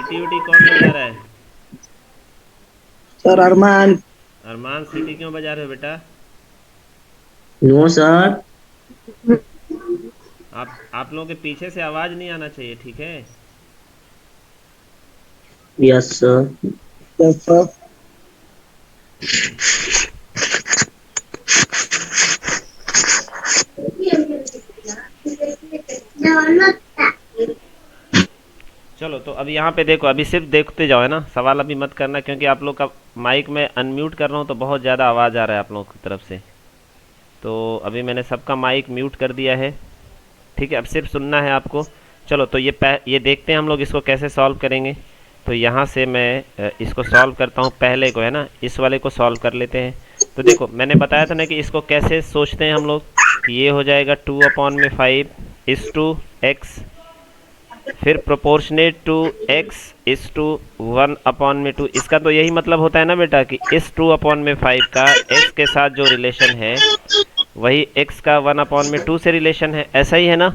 सीटी वीटी कौन बजा रहा है? सर अरमान। अरमान सीटी क्यों बजा रहे हो बेटा? No sir. आप लोगों के पीछे से आवाज़ नहीं आना चाहिए, ठीक है? Yes sir. Yes sir. चलो तो अब यहाँ पे देखो, अभी सिर्फ देखते जाओ, है ना, सवाल अभी मत करना, क्योंकि आप लोग का माइक में अनम्यूट कर रहा हूँ तो बहुत ज़्यादा आवाज़ आ रहा है आप लोगों की तरफ से। तो अभी मैंने सबका माइक म्यूट कर दिया है। ठीक है, अब सिर्फ सुनना है आपको। चलो तो ये देखते हैं हम लोग इसको कैसे सॉल्व करेंगे। तो यहाँ से मैं इसको सॉल्व करता हूँ, पहले को, है ना, इस वाले को सॉल्व कर लेते हैं। तो देखो मैंने बताया था ना कि इसको कैसे सोचते हैं हम लोग, कि ये हो जाएगा 2/5 इस टू एक्स, फिर प्रोपोर्शनेट टू एक्स इस टू 1/2। इसका तो यही मतलब होता है ना बेटा, कि इस 2/5 का एक्स के साथ जो रिलेशन है वही एक्स का 1/2 से रिलेशन है, ऐसा ही है ना?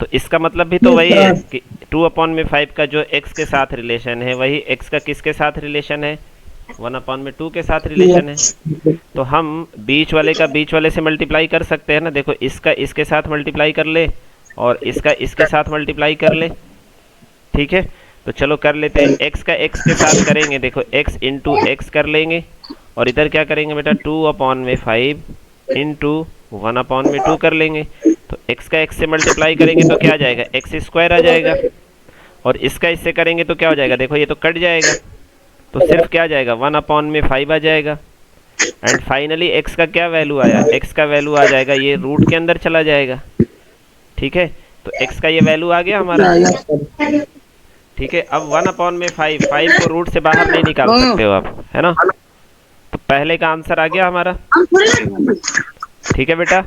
तो इसका मतलब भी तो यस वही है सर। कि 2/5 का जो एक्स के साथ रिलेशन है वही एक्स का किसके साथ रिलेशन है? 1/2 के साथ रिलेशन है। यस। तो हम बीच वाले का बीच वाले से मल्टीप्लाई कर सकते हैं ना, देखो इसका इसके साथ मल्टीप्लाई कर ले और इसका इसके साथ मल्टीप्लाई कर ले। ठीक है, तो चलो कर लेते हैं। एक्स का एक्स के साथ करेंगे, देखो एक्स इंटू एक्स कर लेंगे, और इधर क्या करेंगे बेटा, 2/5 इंटू 1/2 कर लेंगे। तो एक्स का एक्स से मल्टीप्लाई करेंगे तो क्या आ जाएगा, एक्स स्क्वायर आ जाएगा, और इसका इससे करेंगे तो क्या हो जाएगा, देखो ये तो कट जाएगा, तो सिर्फ क्या आ जाएगा, 1/5 आ जाएगा। एंड फाइनली एक्स का क्या वैल्यू आया, एक्स का वैल्यू आ जाएगा, ये रूट के अंदर चला जाएगा। ठीक है, तो एक्स का ये वैल्यू आ गया हमारा। Yes sir. ठीक है, अब 1/5, 5 को रूट से बाहर नहीं निकाल हाँ। सकते हो आप, है ना? तो पहले का आंसर आ गया हमारा। ठीक है बेटा,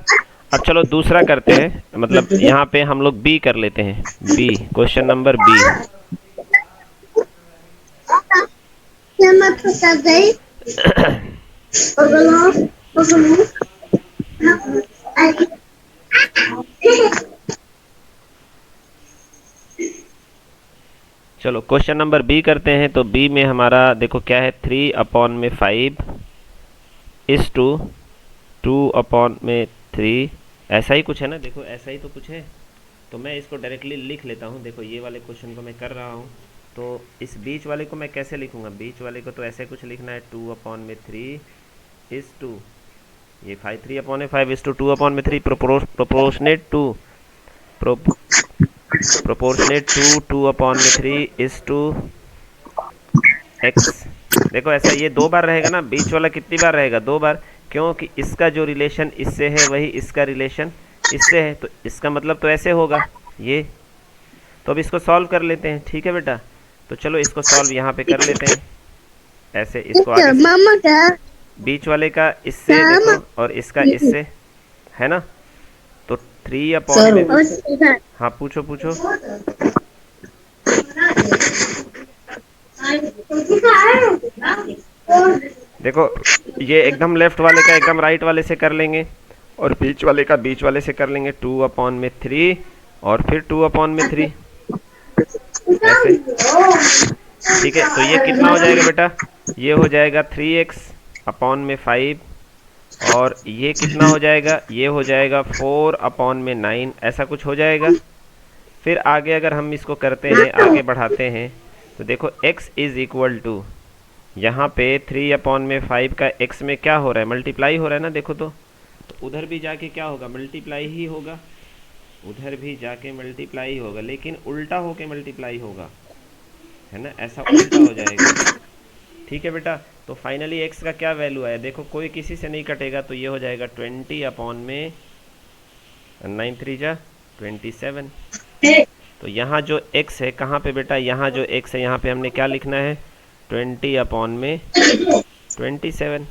अब चलो दूसरा करते हैं, मतलब यहाँ पे हम लोग बी कर लेते हैं। B, question number B. चलो क्वेश्चन नंबर बी करते हैं। तो बी में हमारा देखो क्या है, 3/5 इस टू 2/3, ऐसा ही कुछ है ना, देखो ऐसा ही तो कुछ है। तो मैं इसको डायरेक्टली लिख लेता हूँ, देखो ये वाले क्वेश्चन को मैं कर रहा हूँ। तो इस बीच वाले को मैं कैसे लिखूँगा, बीच वाले को तो ऐसे कुछ लिखना है, 2/3 इस टू, ये 3/5 is to 2/3, proportionate to, proportionate to 2/3 is to x. देखो ऐसा ये दो बार रहेगा ना, बीच वाला कितनी बार रहेगा, दो बार, क्योंकि इसका जो रिलेशन इससे है वही इसका रिलेशन इससे है, तो इसका मतलब तो ऐसे होगा ये। तो अब इसको सॉल्व कर लेते हैं, ठीक है बेटा? तो चलो इसको सॉल्व यहाँ पे कर लेते हैं, ऐसे इसको आगे से, मामा क्या? बीच वाले का इससे मामा। देखो और इसका इससे, है ना? तो 3/, सर। हाँ पूछो पूछो। देखो ये एकदम लेफ्ट वाले का एकदम राइट वाले से कर लेंगे, और बीच वाले का बीच वाले से कर लेंगे, 2/3 और फिर 2/3, ऐसे। ठीक है, तो ये कितना हो जाएगा बेटा, ये हो जाएगा 3x/5, और ये कितना हो जाएगा, ये हो जाएगा 4/9, ऐसा कुछ हो जाएगा। फिर आगे अगर हम इसको करते हैं, आगे बढ़ाते हैं, तो देखो x इज इक्वल टू, यहाँ पे 3/5 का x में क्या हो रहा है, मल्टीप्लाई हो रहा है ना, देखो तो उधर भी जाके क्या होगा, मल्टीप्लाई ही होगा, उधर भी जाके मल्टीप्लाई होगा, लेकिन उल्टा होके मल्टीप्लाई होगा, है ना, ऐसा उल्टा हो जाएगा। ठीक है बेटा, तो फाइनली एक्स का क्या वैल्यू आया, देखो कोई किसी से नहीं कटेगा, तो ये हो जाएगा 20/9 3 जा 27। तो यहाँ जो x है कहाँ पे बेटा, यहाँ जो x है यहाँ पे हमने क्या लिखना है, 20/27।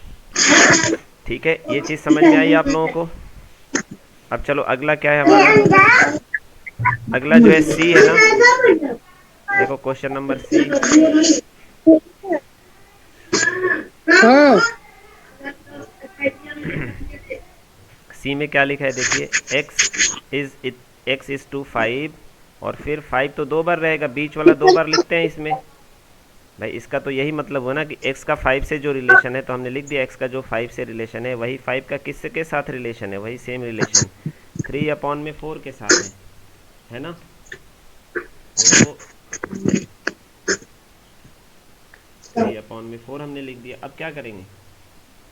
ठीक है, ये चीज़ समझ में आई आप लोगों को? अब चलो अगला क्या है हमारा, अगला जो है सी है ना, देखो क्वेश्चन नंबर सी। हाँ। सी में क्या लिखा है देखिए, एक्स इज टू 5 और फिर 5 तो 2 बार रहेगा, बीच वाला 2 बार लिखते हैं इसमें। भाई इसका तो यही मतलब हुआ ना कि x का 5 से जो रिलेशन है, तो हमने लिख दिया x का जो 5 से रिलेशन है वही 5 का किसके साथ रिलेशन है, वही सेम रिलेशन 3/4 के साथ है ना। तो 3/4 हमने लिख दिया। अब क्या करेंगे,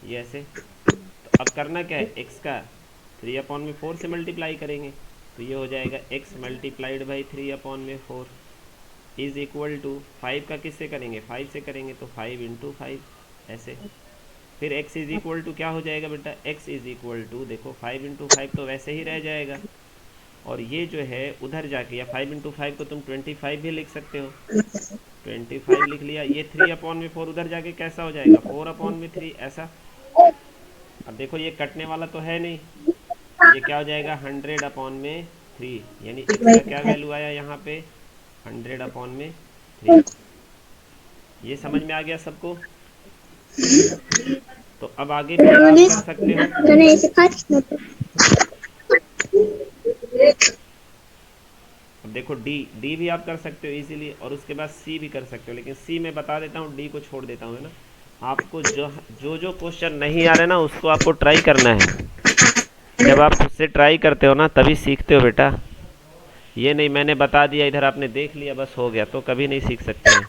ये ऐसे। तो अब करना क्या है, x का 3/4 से मल्टीप्लाई करेंगे, तो ये हो जाएगा x multiplied by 3/4 is equal to 5 का किससे करेंगे, 5 से करेंगे, तो 5 × 5 ऐसे। फिर x इज इक्वल टू क्या हो जाएगा बेटा, x इज इक्वल टू देखो 5 × 5 तो वैसे ही रह जाएगा, और ये जो है उधर जाके, या 5 × 5 को तुम 25 भी लिख सकते हो, 25 लिख लिया। ये 3/4 उधर जाके कैसा हो जाएगा, 4/3 ऐसा। अब देखो ये कटने वाला तो है नहीं, तो ये क्या हो जाएगा 100/3, यानी x का क्या वैल्यू आया यहाँ पे 100/3। ये समझ में आ गया सबको। तो अब आगे भी आप कर सकते हो। मैंने इसे काट अब देखो डी डी भी आप कर सकते हो इजीली, और उसके बाद सी भी कर सकते हो, लेकिन सी मैं बता देता हूँ, डी को छोड़ देता हूँ, है ना। आपको जो जो जो क्वेश्चन नहीं आ रहे ना उसको आपको ट्राई करना है। जब आप खुद से ट्राई करते हो ना तभी सीखते हो बेटा। ये नहीं मैंने बता दिया इधर आपने देख लिया बस हो गया, तो कभी नहीं सीख सकते हैं।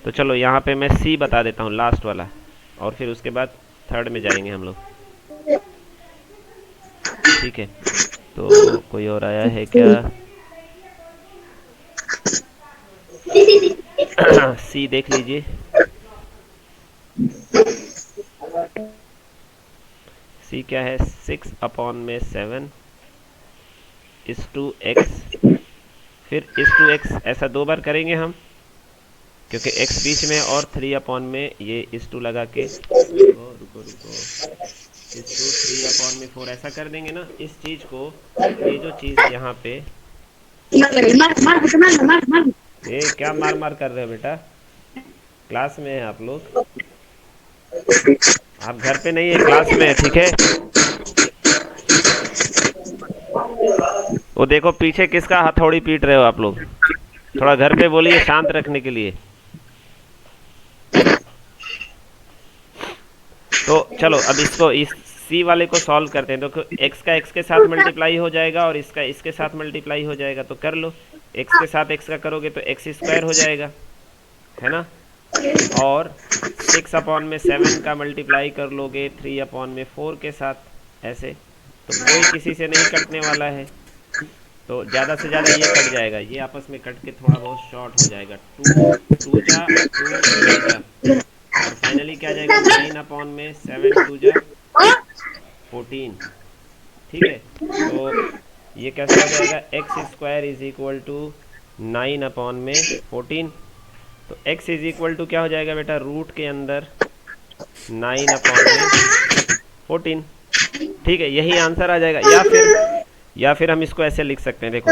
तो चलो यहाँ पे मैं सी बता देता हूँ लास्ट वाला, और फिर उसके बाद थर्ड में जाएंगे हम लोग, ठीक है। तो कोई और आया है क्या, सी देख लीजिए। सी क्या है, 6/7 इस टू एक्स, फिर इस टू एक्स ऐसा 2 बार करेंगे हम, क्योंकि x बीच में, और 3/में ये इस टू लगा के, रुको रुको रुको, इस टू 3/4 ऐसा कर देंगे ना इस चीज़ को। ये जो चीज़ है यहाँ पे, ये क्या मार मार कर रहे हो बेटा, क्लास में है आप लोग, आप घर पे नहीं है, क्लास में है, ठीक है। वो देखो पीछे किसका हथौड़ी पीट रहे हो आप लोग, थोड़ा घर पे बोलिए शांत रखने के लिए। तो चलो अब इसको, इस सी वाले को सॉल्व करते हैं। देखो एक्स का एक्स के साथ मल्टीप्लाई हो जाएगा और इसका इसके साथ मल्टीप्लाई हो जाएगा, तो कर लो। एक्स के साथ एक्स का करोगे तो एक्स स्क्वायर हो जाएगा, है ना। और 6/7 का मल्टीप्लाई कर लोगे 3/4 के साथ ऐसे, तो कोई किसी से नहीं कटने वाला है, तो ज़्यादा से ज़्यादा ये कट जाएगा, ये आपस में कट के थोड़ा बहुत शॉर्ट हो जाएगा, 2 2 जा 2 2 जा, और फाइनली क्या आ जाएगा 9/7 2 जा 14, ठीक है। तो ये कैसा हो जाएगा, x² इज इक्वल टू 9/14। तो x इज इक्वल टू क्या हो जाएगा बेटा, रूट के अंदर 9/14, ठीक है, यही आंसर आ जाएगा। या फिर हम इसको ऐसे लिख सकते हैं, देखो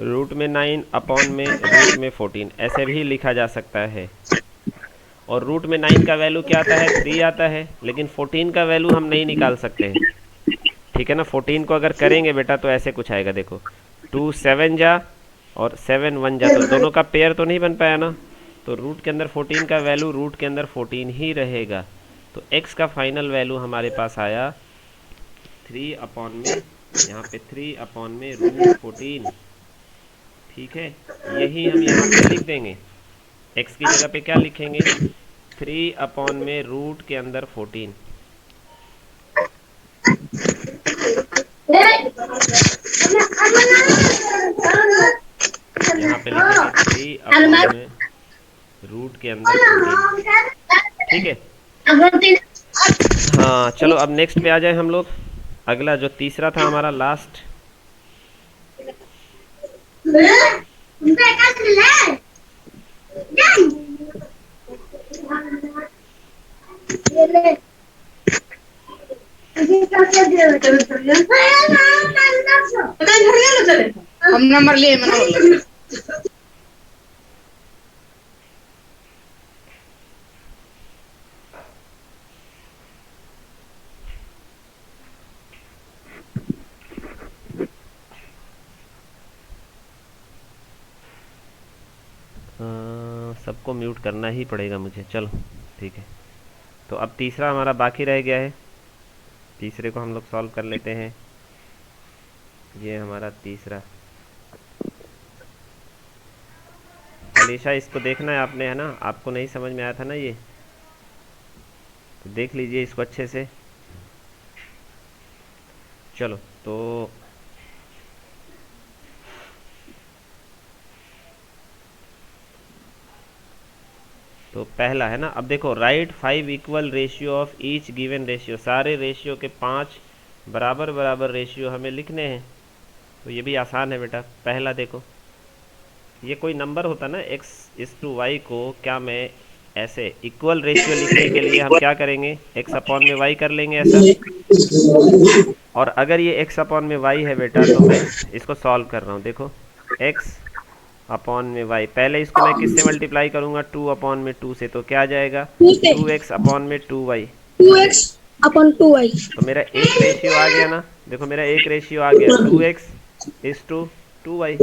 रूट में 9/√14 ऐसे भी लिखा जा सकता है। और रूट में 9 का वैल्यू क्या आता है, 3 आता है, लेकिन 14 का वैल्यू हम नहीं निकाल सकते हैं, ठीक है ना। 14 को अगर करेंगे बेटा तो ऐसे कुछ आएगा, देखो 2 7 जा और 7 1 जा, तो दोनों का पेयर तो नहीं बन पाया ना, तो रूट के अंदर 14 का वैल्यू रूट के अंदर 14 ही रहेगा। तो x का फाइनल वैल्यू हमारे पास आया 3/में, यहाँ पे 3/√14, ठीक है। यही हम यहाँ पे लिख देंगे, x की जगह पे क्या लिखेंगे, 3/में रूट के अंदर 14, यहाँ पे लिखेंगे 3/में रूट के अंदर 14, ठीक है। हाँ चलो अब नेक्स्ट पे आ जाए हम लोग, अगला जो तीसरा था हमारा लास्ट। हम नंबर लिए मैंने सबको म्यूट करना ही पड़ेगा मुझे। चलो ठीक है, तो अब तीसरा हमारा बाकी रह गया है, तीसरे को हम लोग सॉल्व कर लेते हैं। ये हमारा तीसरा, अलीशा इसको देखना है आपने, है ना? आपको नहीं समझ में आया था ना ये, तो देख लीजिए इसको अच्छे से। चलो तो पहला है ना, अब देखो right 5 equal ratio of each given ratio, सारे रेशियो के 5 बराबर बराबर रेशियो हमें लिखने हैं। तो ये भी आसान है बेटा। पहला देखो, ये कोई नंबर होता ना x/y को, क्या मैं ऐसे इक्वल रेशियो लिखने के लिए हम क्या करेंगे, x अपॉन में y कर लेंगे ऐसा। और अगर ये x अपॉन में y है बेटा, तो मैं इसको सॉल्व कर रहा हूँ। देखो x अपॉन में y, पहले इसको मैं किससे मल्टीप्लाई करूंगा, 2 अपॉन में 2 से, तो क्या आ जाएगा 2x अपॉन में 2y, 2x अपॉन 2y। तो मेरा एक रेशियो आ गया ना। देखो मेरा एक रेशियो आ गया, 2x इज टू 2y।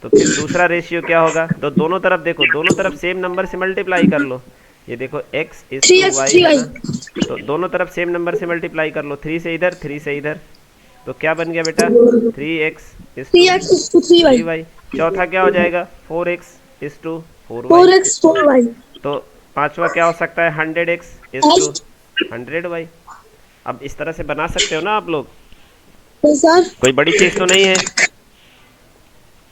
तो फिर दूसरा रेशियो क्या होगा, तो दोनों तरफ देखो, दोनों तरफ सेम नंबर से मल्टीप्लाई कर लो। ये देखो x is to 3x y है 3y। ना, तो दोनों तरफ सेम नंबर से मल्टीप्लाई कर लो, 3 से इधर 3 से इधर, तो क्या बन गया बेटा 3x is 3x is to 3y। 3y। चौथा क्या हो जाएगा 4x is to 4y। 4x 4y। तो पांचवा क्या हो सकता है 100x इज टू 100y। अब इस तरह से बना सकते हो ना आप लोग, सर कोई बड़ी चीज तो नहीं है।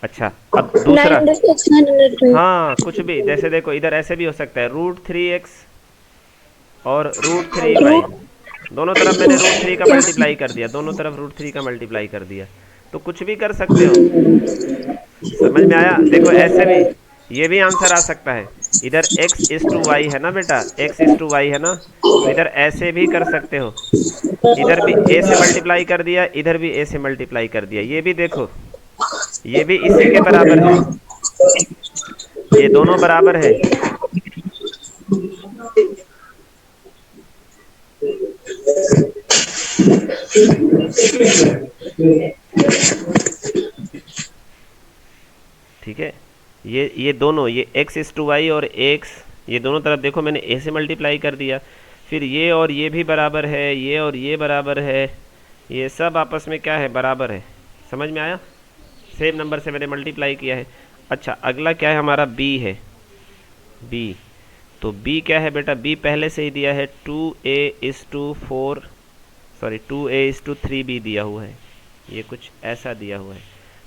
अच्छा अब दूसरा, 900x 900y। हाँ कुछ भी, जैसे देखो इधर ऐसे भी हो सकता है √3x और √3y, दोनों तरफ मैंने √3 का मल्टीप्लाई कर दिया, दोनों तरफ √3 का मल्टीप्लाई कर दिया, तो कुछ भी कर सकते हो। समझ में आया? देखो ऐसे भी ये भी आंसर आ सकता है, इधर x इज टू वाई है ना बेटा, x इज टू वाई है ना, तो इधर ऐसे भी कर सकते हो, इधर भी a से मल्टीप्लाई कर दिया, इधर भी a से मल्टीप्लाई कर दिया, ये भी देखो ये भी इसी के बराबर है, ये दोनों बराबर है। ठीक है, ये दोनों, ये x इज टू वाई और x, ये दोनों तरफ देखो मैंने a से मल्टीप्लाई कर दिया, फिर ये और ये भी बराबर है, ये और ये बराबर है, ये सब आपस में क्या है, बराबर है। समझ में आया? सेम नंबर से मैंने मल्टीप्लाई किया है। अच्छा अगला क्या है हमारा, b है, b, तो b क्या है बेटा, b पहले से ही दिया है, 2a is to 2a is to 3b दिया हुआ है, ये कुछ ऐसा दिया हुआ है,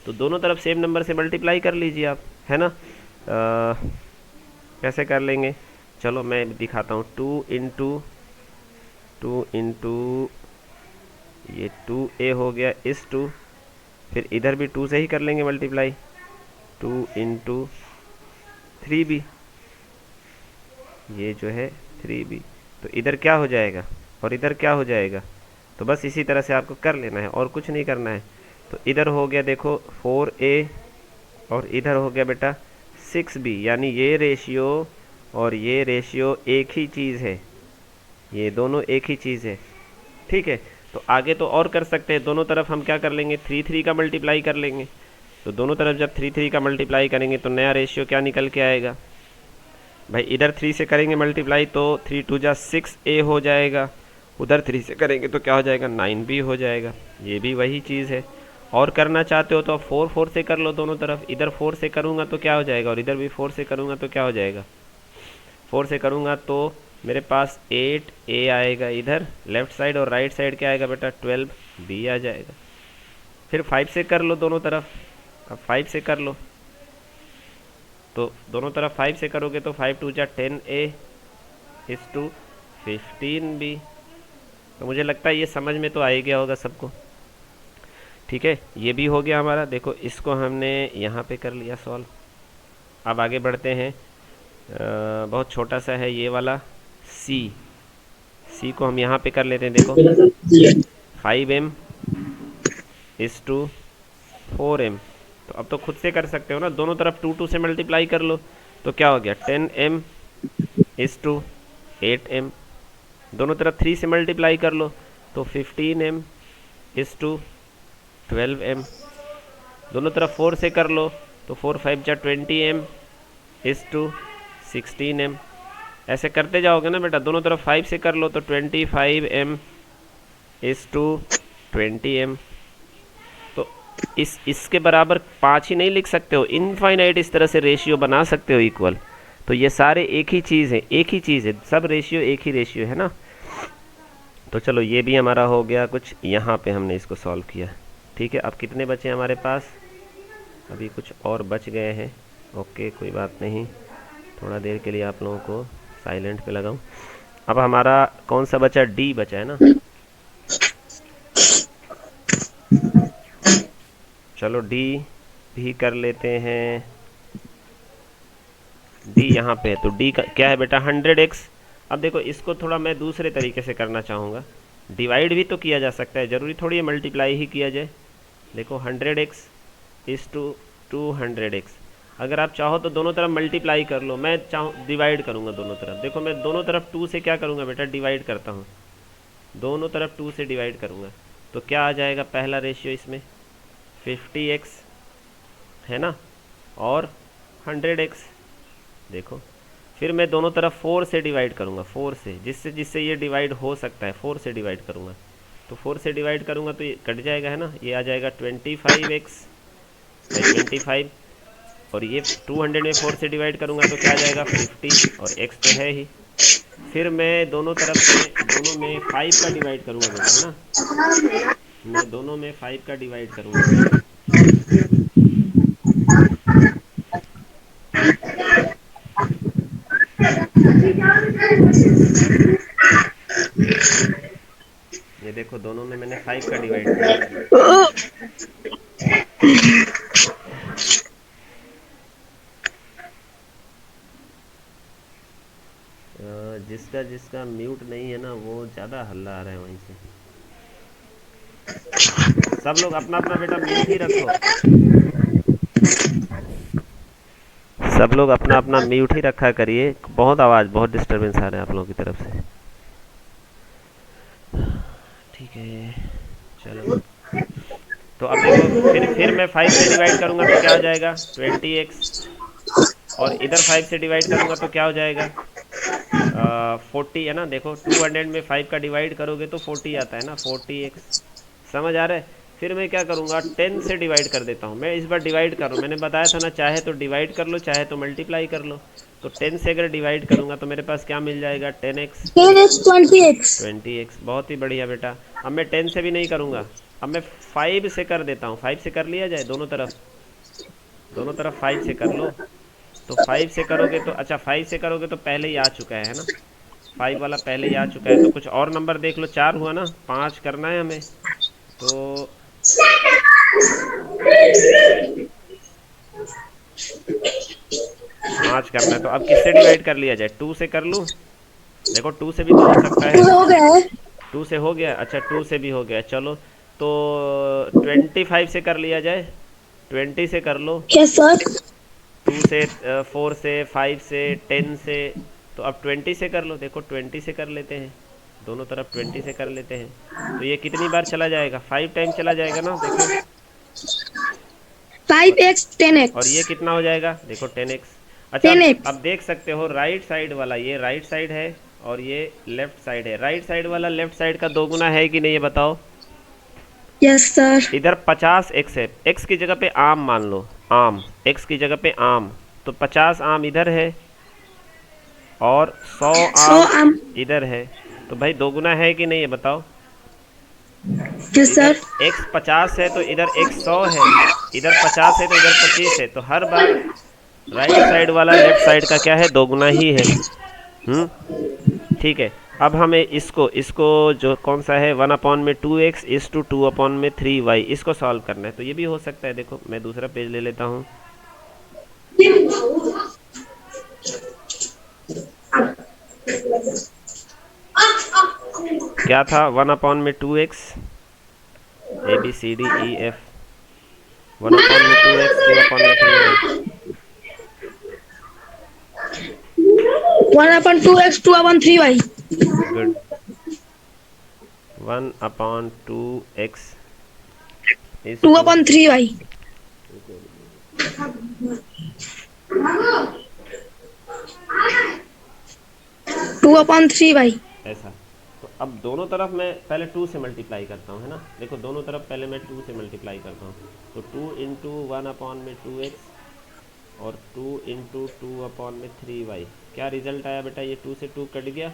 तो दोनों तरफ सेम नंबर से मल्टीप्लाई कर लीजिए आप, है ना। कैसे कर लेंगे, चलो मैं दिखाता हूँ, 2 इंटू ये 2a हो गया इस 2, फिर इधर भी 2 से ही कर लेंगे मल्टीप्लाई, 2 इंटू 3b, ये जो है 3b, तो इधर क्या हो जाएगा और इधर क्या हो जाएगा, तो बस इसी तरह से आपको कर लेना है और कुछ नहीं करना है। तो इधर हो गया देखो 4a और इधर हो गया बेटा 6b, यानी ये रेशियो और ये रेशियो एक ही चीज़ है, ये दोनों एक ही चीज़ है। ठीक है, तो आगे तो और कर सकते हैं, दोनों तरफ हम क्या कर लेंगे, 3 का मल्टीप्लाई कर लेंगे, तो दोनों तरफ जब 3 का मल्टीप्लाई करेंगे तो नया रेशियो क्या निकल के आएगा भाई, इधर 3 से करेंगे मल्टीप्लाई तो 3 2 जा 6a हो जाएगा, उधर 3 से करेंगे तो क्या हो जाएगा 9b हो जाएगा, ये भी वही चीज़ है। और करना चाहते हो तो 4 से कर लो दोनों तरफ, इधर 4 से करूँगा तो क्या हो जाएगा और इधर भी 4 से करूँगा तो क्या हो जाएगा, 4 से करूँगा तो मेरे पास 8a आएगा इधर लेफ्ट साइड, और राइट साइड क्या आएगा बेटा 12b आ जाएगा। फिर 5 से कर लो दोनों तरफ, अब 5 से कर लो, तो दोनों तरफ 5 से करोगे तो 5 2 जा 10a इज टू 15b, तो मुझे लगता है ये समझ में तो आ ही गया होगा सबको। ठीक है, ये भी हो गया हमारा, देखो इसको हमने यहाँ पे कर लिया सॉल्व। अब आगे बढ़ते हैं, बहुत छोटा सा है ये वाला c को हम यहाँ पे कर लेते हैं, देखो 5m इज टू 4m, तो अब तो खुद से कर सकते हो ना, दोनों तरफ 2 से मल्टीप्लाई कर लो, तो क्या हो गया 10m इज टू 8m, दोनों तरफ 3 से मल्टीप्लाई कर लो तो 15m इज टू 12m, दोनों तरफ 4 से कर लो तो 4 5 जा 20m इज टू 16m। ऐसे करते जाओगे ना बेटा, दोनों तरफ 5 से कर लो तो 25m इज टू 20m। तो इसके बराबर 5 ही नहीं लिख सकते हो, इनफाइनाइट इस तरह से रेशियो बना सकते हो इक्वल। तो ये सारे एक ही चीज़ है, एक ही चीज़ है, सब रेशियो एक ही रेशियो है ना। तो चलो ये भी हमारा हो गया, कुछ यहाँ पे हमने इसको सॉल्व किया। ठीक है, अब कितने बचे हमारे पास? अभी कुछ और बच गए हैं। ओके कोई बात नहीं, थोड़ा देर के लिए आप लोगों को साइलेंट पे लगाऊं। अब हमारा कौन सा बचा? डी बचा है ना। चलो डी भी कर लेते हैं। डी यहाँ पे है, तो डी का क्या है बेटा? 100x। अब देखो इसको थोड़ा मैं दूसरे तरीके से करना चाहूँगा। डिवाइड भी तो किया जा सकता है, ज़रूरी थोड़ी है मल्टीप्लाई ही किया जाए। देखो 100x इज़ टू 200x। अगर आप चाहो तो दोनों तरफ मल्टीप्लाई कर लो, मैं चाहूँ डिवाइड करूँगा दोनों तरफ। देखो मैं दोनों तरफ 2 से क्या करूँगा बेटा? डिवाइड करता हूँ, दोनों तरफ 2 से डिवाइड करूँगा। तो क्या आ जाएगा पहला रेशियो इसमें? 50x है ना, और 100x। देखो फिर मैं दोनों तरफ 4 से डिवाइड करूँगा, 4 से, जिससे जिससे ये डिवाइड हो सकता है 4 से डिवाइड करूँगा। तो 4 से डिवाइड करूँगा तो ये कट जाएगा है ना, ये आ जाएगा 25x 25। और ये 200 में 4 से डिवाइड करूँगा तो क्या आ जाएगा? 50, और x तो है ही। फिर मैं दोनों में 5 का डिवाइड करूँगा बेटा, है ना। मैं दोनों में 5 का डिवाइड करूँगा। ये देखो दोनों में मैंने 5 का डिवाइड किया। जिसका जिसका म्यूट नहीं है ना, वो ज़्यादा हल्ला आ रहा है वहीं से। सब लोग अपना अपना बेटा म्यूट ही रखो, सब लोग अपना अपना म्यूट ही रखा करिए। बहुत आवाज़, बहुत डिस्टरबेंस आ रहा है आप लोगों की तरफ से। ठीक है चलो, तो अब देखो फिर मैं 5 से डिवाइड करूँगा तो क्या हो जाएगा? 20x। और इधर 5 से डिवाइड करूँगा तो क्या हो जाएगा? 40 है ना। देखो 200 में 5 का डिवाइड करोगे तो 40 आता है ना, 40x। समझ आ रहा है? फिर मैं क्या करूँगा? 10 से डिवाइड कर देता हूँ। मैं इस बार डिवाइड कर रहा हूँ, मैंने बताया था ना, चाहे तो डिवाइड कर लो, चाहे तो मल्टीप्लाई कर लो। तो 10 से अगर डिवाइड करूँगा तो मेरे पास क्या मिल जाएगा? 10x 20x। बहुत ही बढ़िया बेटा। अब मैं 10 से भी नहीं करूँगा, अब मैं 5 से कर देता हूँ। 5 से कर लिया जाए, दोनों तरफ 5 से कर लो। तो 5 से करोगे तो अच्छा, 5 से करोगे तो पहले ही आ चुका है ना, 5 वाला पहले ही आ चुका है। तो कुछ और नंबर देख लो, 4 हुआ ना, 5 करना है हमें। तो 5 करना है, तो अब किससे डिवाइड कर लिया जाए? 2 से कर लूँ? देखो 2 से भी तो हो सकता है। हो गया है। 2 से हो गया, अच्छा 2 से भी हो गया। चलो तो 25 से कर लिया जाए, 20 से कर लो। Yes sir. 2 से 4 से 5 से 10 से, तो अब 20 से कर लो। देखो 20 से कर लेते हैं, दोनों तरफ 20 से कर लेते हैं। तो ये कितनी बार चला जाएगा? 5 टाइम चला जाएगा ना। देखो 5x 10x। और ये कितना हो जाएगा? देखो 10x। अच्छा 10x। अब देख सकते हो राइट साइड वाला, ये राइट साइड है और ये लेफ्ट साइड है। राइट साइड वाला लेफ्ट साइड का दोगुना है कि नहीं, ये बताओ। Yes sir. इधर 50x है, x की जगह पे आम मान लो, आम, x की जगह पे आम, तो 50 आम इधर है और 100 आम इधर है। तो भाई दोगुना है कि नहीं, ये बताओ। यस इधर सर। x 50 है तो इधर x 100 है, इधर 50 है तो इधर 25 है। तो हर बार राइट साइड वाला लेफ्ट साइड का क्या है? दोगुना ही है। ठीक है। अब हमें इसको जो कौन सा है, 1/2x इज टू 2/3y, इसको सॉल्व करना है। तो ये भी हो सकता है। देखो मैं दूसरा पेज ले लेता हूँ। क्या था? 1/2x ABCDEF, 1/2x 2/3y। 1/2x 2/3y। Good. 1/2x is 2/3y। 2/3 भाई। ऐसा। तो अब दोनों तरफ मैं पहले 2 से मल्टीप्लाई करता हूँ, है ना। देखो दोनों तरफ पहले मैं 2 से मल्टीप्लाई करता हूँ। तो 2 इंटू 1/2x और 2 इंटू 2/3y। क्या रिजल्ट आया बेटा, ये 2 से 2 कट गया,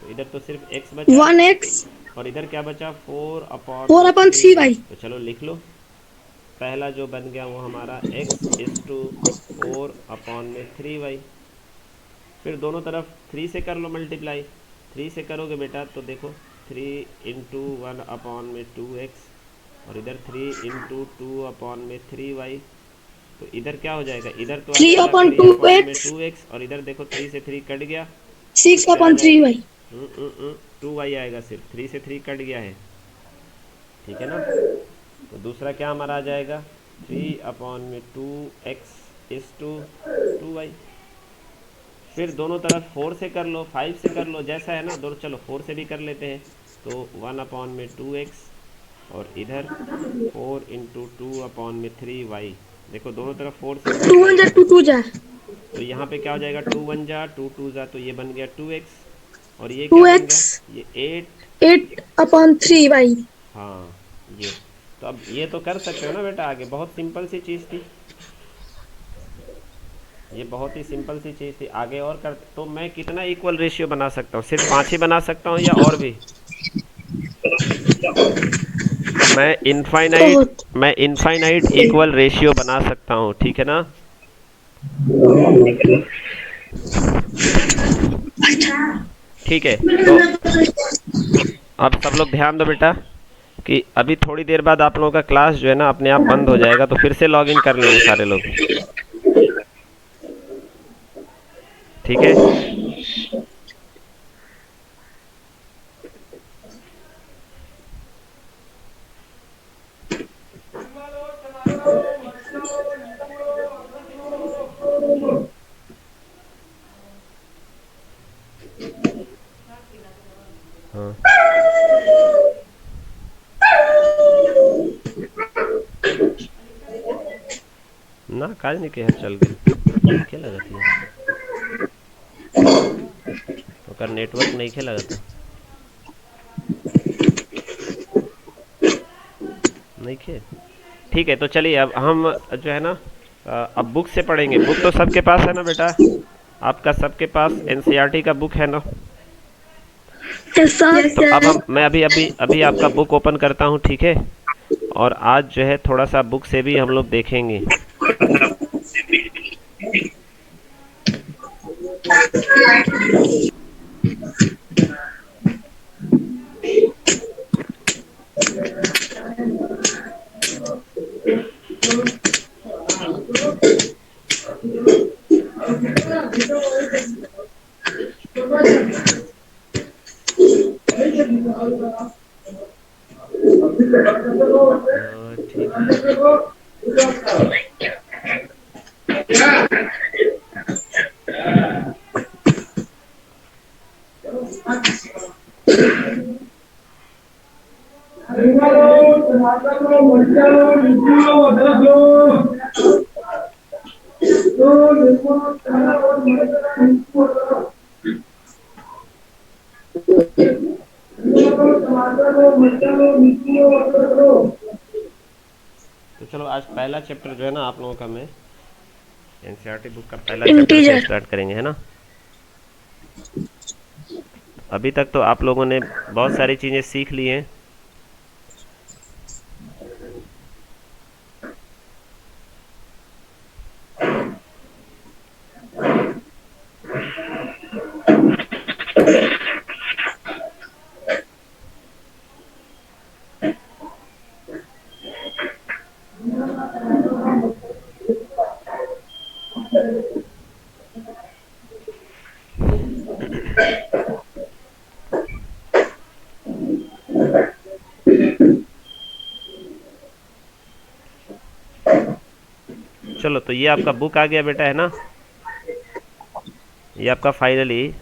तो इधर तो सिर्फ x बचा 1x और इधर क्या बचा 4/3 भाई। तो चलो लिख लो। पहला जो बन गया वो हमारा x इज टू 4/3y। फिर दोनों तरफ 3 से कर लो मल्टीप्लाई। 3 से करोगे बेटा तो देखो 3 इंटू 1/2x और इधर 3 इंटू 2/3y। तो इधर क्या हो जाएगा, इधर तो आ जाएगा 3/2x 3/2x और इधर देखो 3 से 3 कट गया, क्या आ 6/3 जाएगा, भाई। 2y आएगा, सिर्फ 3 से 3 कट गया है, ठीक है ना। तो दूसरा क्या हमारा आ जाएगा 3/2x इज टू 2y। फिर दोनों तरफ 4 से कर लो, 5 से कर लो, जैसा है ना दोनों। चलो 4 से भी कर लेते हैं। तो 1/2x और इधर 4 इंटू 2/3y। देखो दोनों तरफ 4 से 2 1 मल्टीप्लाई जा कर 2 लो। 2 जा तो यहाँ पे क्या हो जाएगा 2 1 जा 2 2 जा, तो ये बन गया 2x और ये क्या बन 2x गया ये 8। 8/3 भाई। हाँ ये। तो अब ये तो कर सकते हो ना बेटा आगे, बहुत सिंपल सी चीज़ थी, ये बहुत ही सिंपल सी चीज़ थी। आगे और कर, तो मैं कितना इक्वल रेशियो बना सकता हूँ, सिर्फ 5 ही बना सकता हूँ या और भी। बहुत मैं इनफाइनाइट इक्वल रेशियो बना सकता हूँ, ठीक है ना। ठीक है, तो अब सब लोग ध्यान दो बेटा कि अभी थोड़ी देर बाद आप लोगों का क्लास जो है ना अपने आप बंद हो जाएगा, तो फिर से लॉग इन कर लेंगे सारे लोग, ठीक है। हाँ ना काज नहीं के चल गई क्या लगा थी, तो कर नेटवर्क नहीं खेला था, नहीं खे। ठीक है, तो चलिए अब हम जो है ना अब बुक से पढ़ेंगे। बुक तो सबके पास है ना बेटा, आपका सबके पास एनसीईआरटी का बुक है ना। Yes sir. तो अब मैं अभी आपका बुक ओपन करता हूँ, ठीक है। और आज जो है थोड़ा सा बुक से भी हम लोग देखेंगे। ठीक तो चलो आज पहला चैप्टर जो है ना आप लोगों का, मैं एनसीईआरटी बुक का पहला चैप्टर से स्टार्ट करेंगे, है ना। अभी तक तो आप लोगों ने बहुत सारी चीज़ें सीख ली हैं। चलो तो ये आपका बुक आ गया बेटा, है ना। ये आपका फाइनली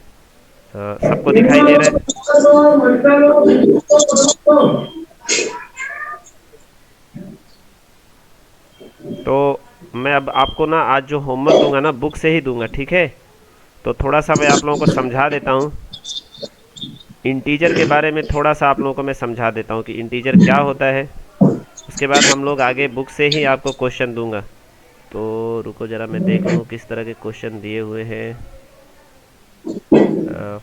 सबको दिखाई दे रहा है। तो मैं अब आपको ना आज जो होमवर्क दूंगा ना बुक से ही दूंगा, ठीक है। तो थोड़ा सा मैं आप लोगों को समझा देता हूँ इंटीजर के बारे में थोड़ा सा आप लोगों को मैं समझा देता हूँ कि इंटीजर क्या होता है। उसके बाद हम लोग आगे बुक से ही आपको क्वेश्चन दूंगा। तो रुको ज़रा मैं देख लूँ किस तरह के क्वेश्चन दिए हुए हैं।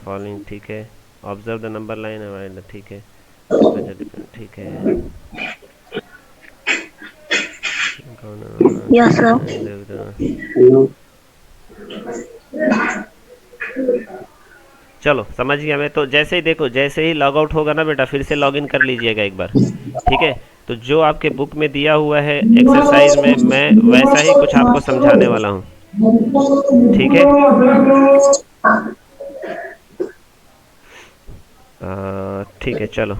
फॉलोइंग ठीक है, ऑब्जर्व द नंबर लाइन, ठीक है, ठीक है, Yes, sir. चलो समझ गया मैं। तो जैसे ही देखो, जैसे ही लॉग आउट होगा ना बेटा, फिर से लॉग इन कर लीजिएगा एक बार, ठीक है। तो जो आपके बुक में दिया हुआ है एक्सरसाइज में, मैं वैसा ही कुछ आपको समझाने वाला हूँ, ठीक है। ठीक है, चलो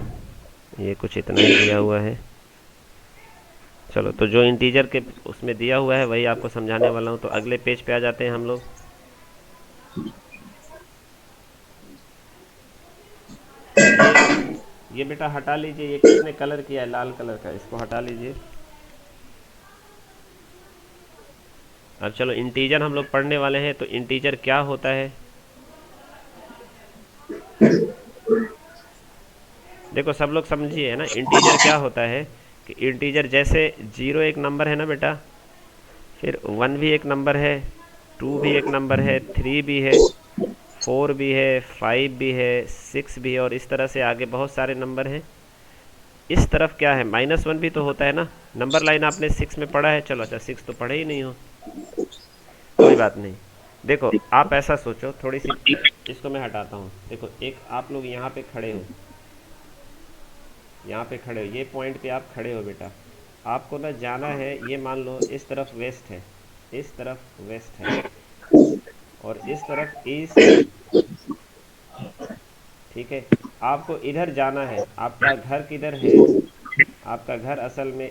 ये कुछ इतना ही दिया हुआ है। चलो, तो जो इंटीजर के उसमें दिया हुआ है वही आपको समझाने वाला हूँ। तो अगले पेज पे आ जाते हैं हम लोग। ये बेटा हटा लीजिए, ये किसने कलर किया है लाल कलर का, इसको हटा लीजिए। अब चलो इंटीजर हम लोग पढ़ने वाले हैं। तो इंटीजर क्या होता है, देखो सब लोग समझिए, है ना। इंटीजर क्या होता है कि इंटीजर जैसे जीरो एक नंबर है ना बेटा, फिर वन भी एक नंबर है, टू भी एक नंबर है, थ्री भी है, फोर भी है, फाइव भी है, सिक्स भी है, और इस तरह से आगे बहुत सारे नंबर हैं। इस तरफ क्या है, माइनस वन भी तो होता है ना। नंबर लाइन आपने सिक्स में पढ़ा है, चलो अच्छा सिक्स तो पढ़े ही नहीं हो, कोई बात नहीं। देखो आप ऐसा सोचो, थोड़ी सी इसको मैं हटाता हूँ। देखो एक आप लोग यहाँ पे खड़े हो, यहाँ पे खड़े हो, ये पॉइंट पे आप खड़े हो बेटा। आपको ना जाना है, ये मान लो इस तरफ वेस्ट है, इस तरफ वेस्ट है, और इस तरफ ईस्ट, ठीक है। आपको इधर जाना है। आपका घर किधर है, आपका घर असल में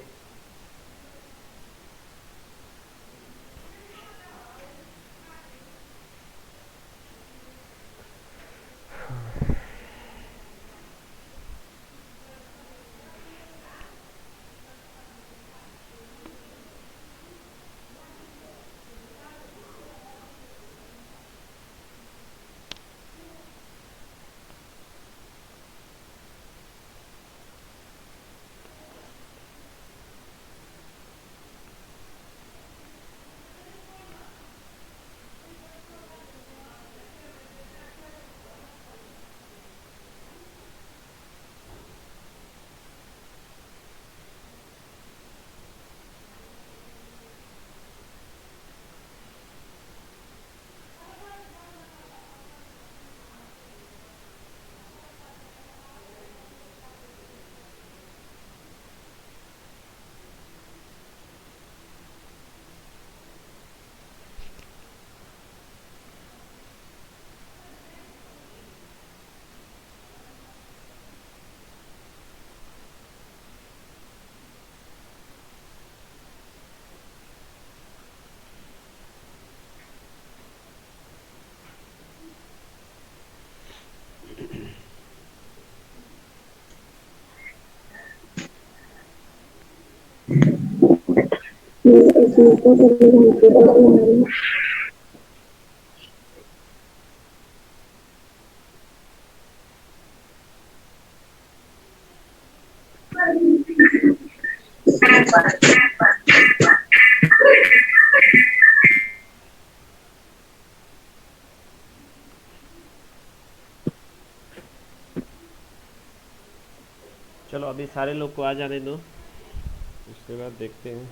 चलो अभी सारे लोग को आ जाने दो, उसके बाद देखते हैं।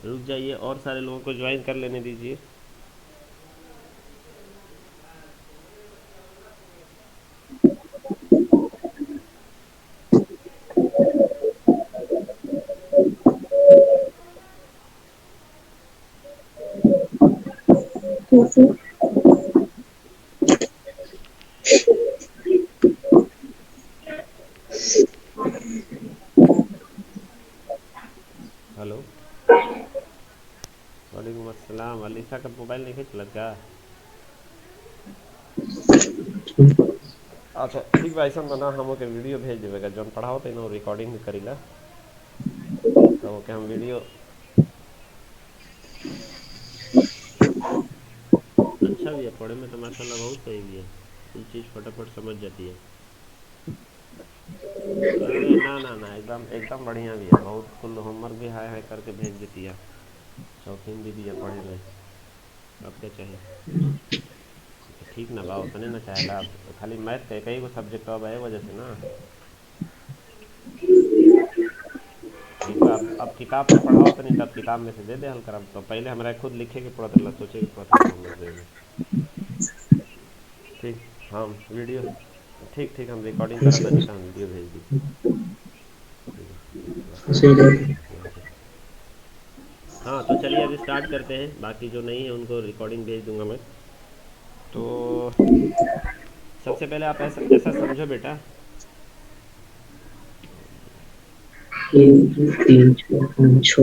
रुक जाइए, और सारे लोगों को ज्वाइन कर लेने दीजिए। हेलो, वालेकुम अस्सलाम। अलीसा का मोबाइल नहीं चला क्या? अच्छा ठीक बा, ऐसा बना हम ओके वीडियो भेज देवेगा, जौन पढ़ाओ तो ना रिकॉर्डिंग भी करीला, तो ओके हम वीडियो। अच्छा भी है पढ़े में तो माशाल्लाह, बहुत सही भी है, कुछ चीज़ फटाफट समझ जाती है। अरे ना ना ना, एकदम एकदम बढ़िया भी है, बहुत कुल होमवर्क भी हाय हाय करके भेज देती है, शौकीन दीदी है पढ़े में। अब क्या चाहिए? तो ठीक ना बा, उतने ना चाहेला, अब खाली मैथ के कई गो सब्जेक्ट अब है वजह से ना। ठीक बा, अब किताब से पढ़ाओ तो नहीं, तब किताब में से दे दे हल कर, अब तो पहले हमारा खुद लिखे के पड़त रहा, सोचे के पड़त रहा होमवर्क दे में। ठीक, हम वीडियो, ठीक ठीक हम रिकॉर्डिंग करा था नहीं तो हम वीडियो भेज दी। ठीक है, ठीक बा, अल्लाह हाफिज़। हाँ तो चलिए अभी स्टार्ट करते हैं, बाकी जो नहीं है उनको रिकॉर्डिंग भेज दूंगा मैं। तो सबसे पहले आप ऐसा ऐसा समझो बेटा, एक, दो, तीन, चार, पाँच, छः।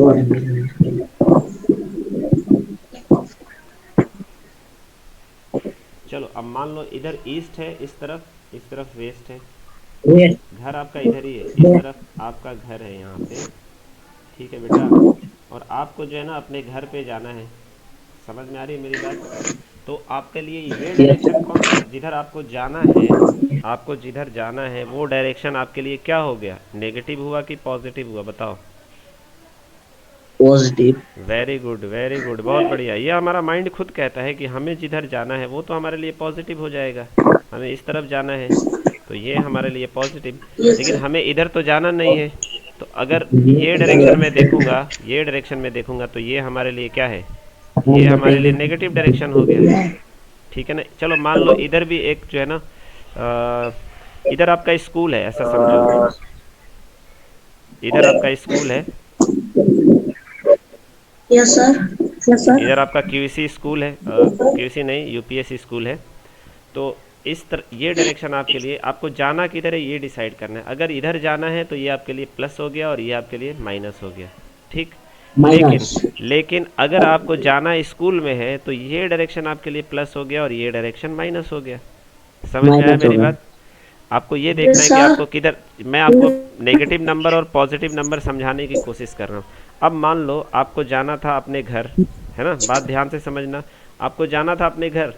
चलो अब मान लो इधर ईस्ट है, इस तरफ वेस्ट है, ये घर आपका इधर ही है, इस तरफ आपका घर है यहाँ पे, ठीक है बेटा। और आपको जो है ना अपने घर पे जाना है, समझ में आ रही है मेरी बात? तो आपके लिए ये डायरेक्शन कौन सा, जिधर आपको जाना है, आपको जिधर जाना है वो डायरेक्शन आपके लिए क्या हो गया, नेगेटिव हुआ कि पॉजिटिव हुआ, बताओ? Positive. Very good very good, बहुत बढ़िया। ये हमारा माइंड खुद कहता है कि हमें जिधर जाना है वो तो हमारे लिए पॉजिटिव हो जाएगा, हमें इस तरफ जाना है तो ये हमारे लिए पॉजिटिव, लेकिन हमें इधर तो जाना नहीं है, तो अगर ये डायरेक्शन में देखूंगा, ये डायरेक्शन में देखूंगा तो ये हमारे लिए क्या है, ये हमारे लिए नेगेटिव डायरेक्शन हो गया, ठीक है ना। चलो मान लो इधर भी एक जो है ना, इधर आपका स्कूल है, ऐसा समझो, इधर आपका स्कूल है, यस सर, यस सर। इधर आपका क्यूसी स्कूल है, क्यूसी नहीं यूपीएससी स्कूल है। तो ये डायरेक्शन आपके लिए, आपको जाना किधर है ये डिसाइड करना है। अगर इधर जाना है तो ये आपके लिए प्लस हो गया और ये आपके लिए माइनस हो गया, ठीक। लेकिन माइनस। लेकिन अगर आपको जाना स्कूल में है तो ये डायरेक्शन आपके लिए प्लस हो गया और ये डायरेक्शन माइनस हो गया। समझ में आया माइनस मेरी होगा। बात? आपको ये देखना है कि आपको किधर, मैं आपको नेगेटिव नंबर और पॉजिटिव नंबर समझाने की कोशिश कर रहा हूँ। अब मान लो आपको जाना था अपने घर, है ना, बात ध्यान से समझना, आपको जाना था अपने घर,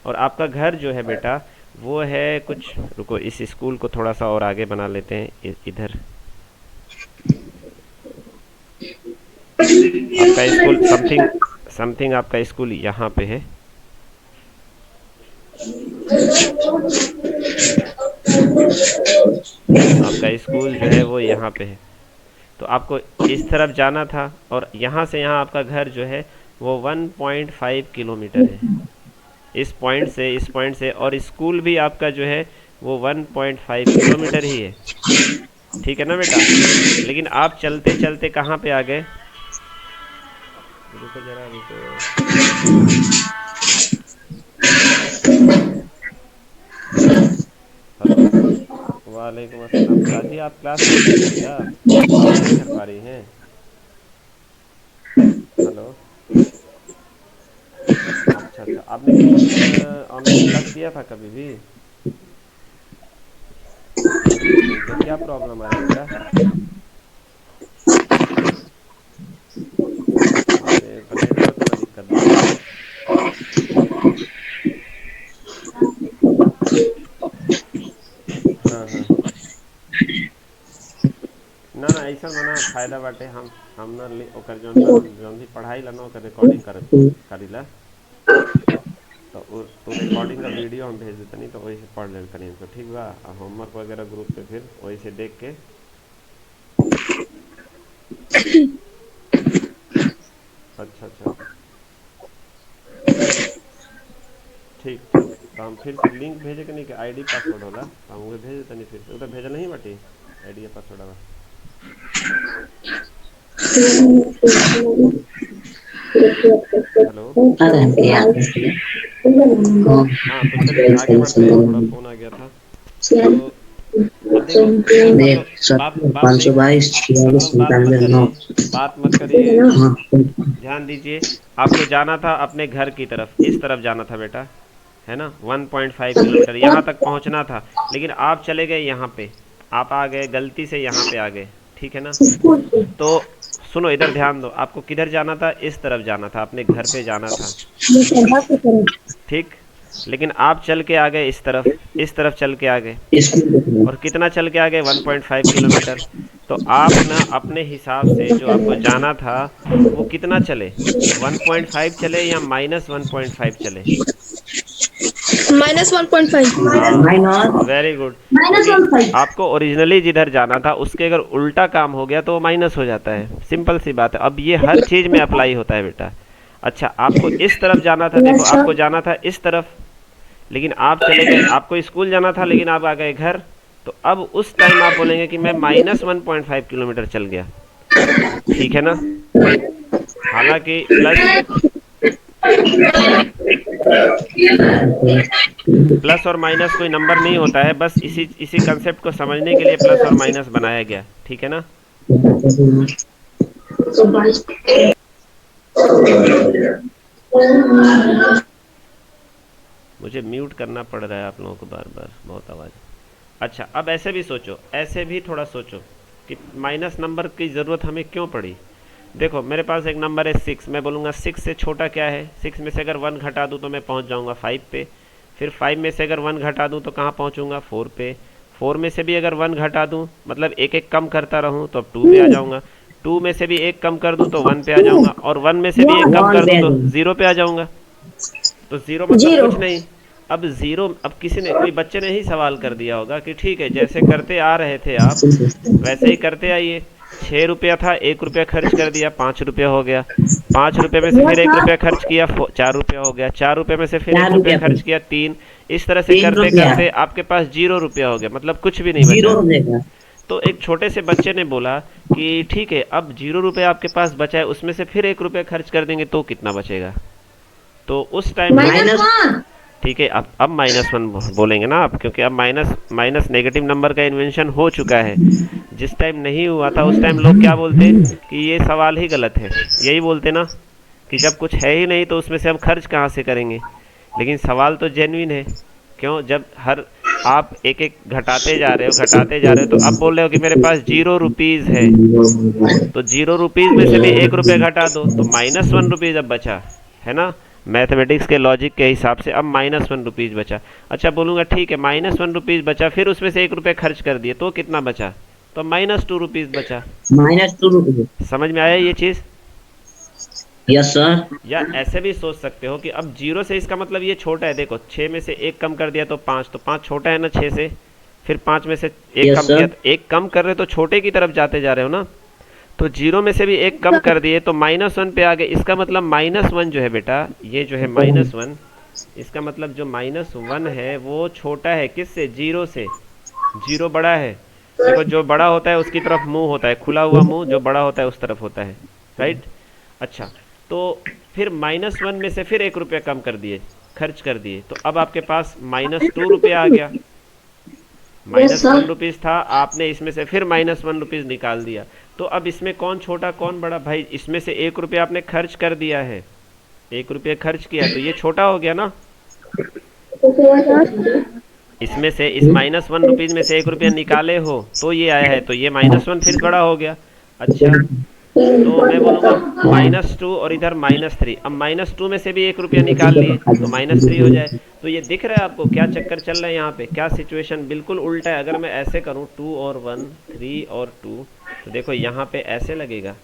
और आपका घर जो है बेटा वो है कुछ, रुको इस स्कूल को थोड़ा सा और आगे बना लेते हैं, इधर आपका स्कूल समथिंग समथिंग, आपका स्कूल यहाँ पे है, आपका स्कूल जो है वो यहाँ पे है, तो आपको इस तरफ जाना था और यहाँ से यहाँ आपका घर जो है वो 1.5 किलोमीटर है, इस पॉइंट से, और स्कूल भी आपका जो है वो 1.5 किलोमीटर ही है, ठीक है ना बेटा। लेकिन आप चलते चलते कहाँ पे आ गए, रुको जरा रुको, हेलो, वालेकुम अस्सलाम, काजी आप क्लास नहीं कर रही क्या, अटेंड नहीं कर पा रही हैं? हेलो, अच्छा अच्छा, आपने ट्यूशन ऑनलाइन क्लास किया था कभी भी? नहीं, तो क्या प्रॉब्लम आ रही बेटा? अरे तो नेटवर्क में दिक्कत बा का? हाँ हाँ, ना ना ऐसा बना फायदा बाटे, हम ना ओकर जौन बा जौन भी पढ़ाई ला ना ओकर रिकॉर्डिंग करीला, तो रिकॉर्डिंग का वीडियो हम भेज देते, नहीं तो वही से पढ़ लेते नहीं तो ठीक बा, होमवर्क वगैरह ग्रुप पे फिर वही से देख के। अच्छा अच्छा, ठीक ठीक, तो हम फिर से लिंक भेजे के नहीं कि आईडी पासवर्ड होला, तो हम उहे भेज देते नहीं, फिर से उधर भेजल नहीं बाटी आईडी या पासवर्ड बा। हेलो, हाँ तो चलिए आगे बढ़ते हैं, थोड़ा फ़ोन आ गया था। तो अब देखो टेंशन तो, बात बात पाँच सौ नहीं, बाईस, अब छियालीस, अब बात मत 97, 9। करिए, बात मत करिए, हाँ। ध्यान दीजिए। आपको जाना था अपने घर की तरफ, इस तरफ जाना था बेटा, है ना, 1.5 किलोमीटर यहाँ तक पहुँचना था, लेकिन आप चले गए यहाँ पे, आप आ गए गलती से यहाँ पे आ गए, ठीक है ना। तो सुनो इधर ध्यान दो, आपको किधर जाना था, इस तरफ जाना था, अपने घर पे जाना था, ठीक। लेकिन आप चल के आ गए इस तरफ चल के आ गए, और कितना चल के आ गए, 1.5 किलोमीटर। तो आप ना अपने हिसाब से जो आपको जाना था वो कितना चले, 1.5 चले या -1.5 चले। -1.5। हाँ वेरी गुड, माइनस वन क्योंकि फाइव। आपको ओरिजिनली जिधर जाना था उसके अगर उल्टा काम हो गया तो वो माइनस हो जाता है, सिंपल सी बात है। अब ये हर चीज़ में अप्लाई होता है बेटा। अच्छा आपको इस तरफ जाना था, देखो आपको जाना था इस तरफ, लेकिन आप चले गए, आपको स्कूल जाना था लेकिन आप आ गए घर। तो अब उस टाइम आप बोलेंगे कि मैं -1.5 किलोमीटर चल गया, ठीक है ना। हालांकि प्लस और माइनस कोई नंबर नहीं होता है, बस इसी इसी कंसेप्ट को समझने के लिए प्लस और माइनस बनाया गया, ठीक है ना। मुझे म्यूट करना पड़ रहा है आप लोगों को बार बार, बहुत आवाज़। अच्छा अब ऐसे भी सोचो, ऐसे भी थोड़ा सोचो कि माइनस नंबर की ज़रूरत हमें क्यों पड़ी। देखो मेरे पास एक नंबर है 6, मैं बोलूँगा 6 से छोटा क्या है, 6 में से अगर 1 घटा दूँ तो मैं पहुँच जाऊँगा 5 पे, फिर 5 में से अगर 1 घटा दूँ तो कहाँ पहुँचूँगा, 4 पे, 4 में से भी अगर 1 घटा दूँ, मतलब एक एक कम करता रहूँ तो अब 2 पे आ जाऊँगा, 2 में से भी एक कम कर दूँ तो 1 पे आ जाऊँगा, और 1 में से भी एक कम कर दूँ तो 0 पे आ जाऊँगा। तो 0 मतलब कुछ नहीं। अब 0, अब किसी ने, कोई बच्चे ने ही सवाल कर दिया होगा कि ठीक है जैसे करते आ रहे थे आप वैसे ही करते आइए। 6 रुपया था, 1 रुपया खर्च कर दिया, 5 रुपया हो गया, 5 रुपये में से फिर 1 रुपया खर्च किया, 4 रुपया हो गया, 4 रुपये में से फिर 1 रुपया खर्च किया, 3। इस तरह से करते करते आपके पास 0 रुपया हो गया, मतलब कुछ भी नहीं बचा। तो एक छोटे से बच्चे ने बोला कि ठीक है अब 0 रुपया आपके पास बचा है, उसमें से फिर 1 रुपया खर्च कर देंगे तो कितना बचेगा। तो उस टाइम ठीक है, अब -1 बोलेंगे ना आप, क्योंकि अब माइनस नेगेटिव नंबर का इन्वेंशन हो चुका है। जिस टाइम नहीं हुआ था उस टाइम लोग क्या बोलते कि ये सवाल ही गलत है, यही बोलते ना कि जब कुछ है ही नहीं तो उसमें से हम खर्च कहाँ से करेंगे। लेकिन सवाल तो जेन्युइन है, क्यों, जब हर आप एक एक घटाते जा रहे हो तो अब बोल रहे हो कि मेरे पास 0 रुपीज़ है, तो 0 रुपीज़ में से भी 1 रुपया घटा दो तो -1 रुपीज़ अब बचा, है ना। मैथमेटिक्स के लॉजिक के हिसाब से अब -1 रुपीज़ बचा। अच्छा बोलूँगा ठीक है -1 रुपीज़ बचा, फिर उसमें से 1 रुपया खर्च कर दिए तो कितना बचा, तो -2 रुपीज़ बचा। -2 समझ में आया ये चीज़। Yes sir. या ऐसे भी सोच सकते हो कि अब 0 से इसका मतलब ये छोटा है, देखो 6 में से 1 कम कर दिया तो 5, तो 5 छोटा है ना 6 से, फिर 5 में से 1 Yes, कम sir. किया तो 1 कम कर रहे हो तो छोटे की तरफ जाते जा रहे हो ना। तो 0 में से भी 1 कम कर दिए तो -1 पे आ गए, इसका मतलब -1 जो है बेटा, ये जो है -1, इसका मतलब जो -1 है वो छोटा है किससे, 0 से। 0 बड़ा है, देखो जो बड़ा होता है उसकी तरफ मुंह होता है, खुला हुआ मुंह जो बड़ा होता है उस तरफ होता है, राइट। अच्छा तो फिर -1 में से फिर 1 रुपया कम कर दिए, खर्च कर दिए, तो अब आपके पास -2 रुपया आ गया। -1 रुपीज़ था, आपने इसमें से फिर -1 रुपीज़ निकाल दिया। तो अब इसमें कौन छोटा कौन बड़ा, भाई इसमें से 1 रुपया आपने खर्च कर दिया है, 1 रुपया खर्च किया तो ये छोटा हो गया ना। इसमें से इस -1 रुपीज़ में से 1 रुपया निकाले हो तो ये आया है, तो ये -1 फिर बड़ा हो गया। अच्छा तो मैं बोलूँगा -2 और इधर -3, अब -2 में से भी 1 रुपया निकाल लिए तो -3 हो जाए। तो ये दिख रहा है आपको क्या चक्कर चल रहा है यहाँ पे, क्या सिचुएशन बिल्कुल उल्टा है। अगर मैं ऐसे करूँ 2 और 1, 3 और 2, तो देखो यहाँ पे ऐसे लगेगा,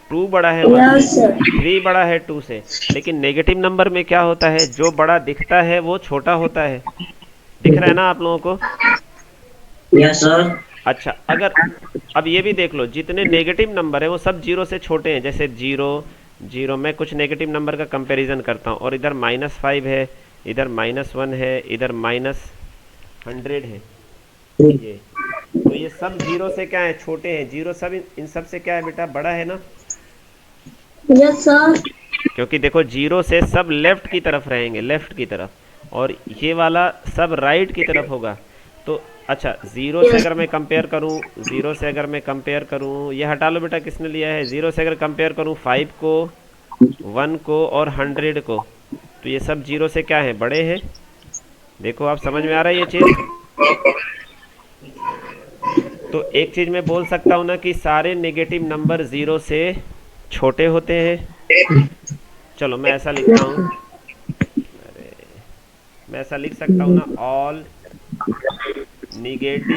2 बड़ा है 1 से, 3 बड़ा है 2 से, लेकिन नेगेटिव नंबर में क्या होता है, जो बड़ा दिखता है वो छोटा होता है। दिख रहा है ना आप लोगों को। Yes sir. अच्छा अगर अब ये भी देख लो, जितने नेगेटिव नंबर है वो सब 0 से छोटे हैं, जैसे 0 0, मैं कुछ नेगेटिव नंबर का कंपैरिजन करता हूँ, और इधर -5 है, इधर -1 है, इधर -100 है, ये तो ये सब 0 से क्या है, छोटे हैं। 0 सब इन सब से क्या है बेटा, बड़ा है ना। Yes sir. क्योंकि देखो 0 से सब लेफ्ट की तरफ रहेंगे, लेफ्ट की तरफ, और ये वाला सब राइट की तरफ होगा। तो अच्छा 0 से अगर मैं कंपेयर करूं, 0 से अगर मैं कंपेयर करूं, ये हटा लो बेटा किसने लिया है, 0 से अगर कंपेयर करूं 5 को, 1 को और 100 को, तो ये सब जीरो से क्या है, बड़े हैं। देखो आप समझ में आ रहा है ये चीज़। तो एक चीज़ मैं बोल सकता हूँ ना कि सारे नेगेटिव नंबर ज़ीरो से छोटे होते हैं। चलो मैं ऐसा लिखता हूँ, मैं ऐसा लिख सकता हूँ ना, ऑल नेगेटिव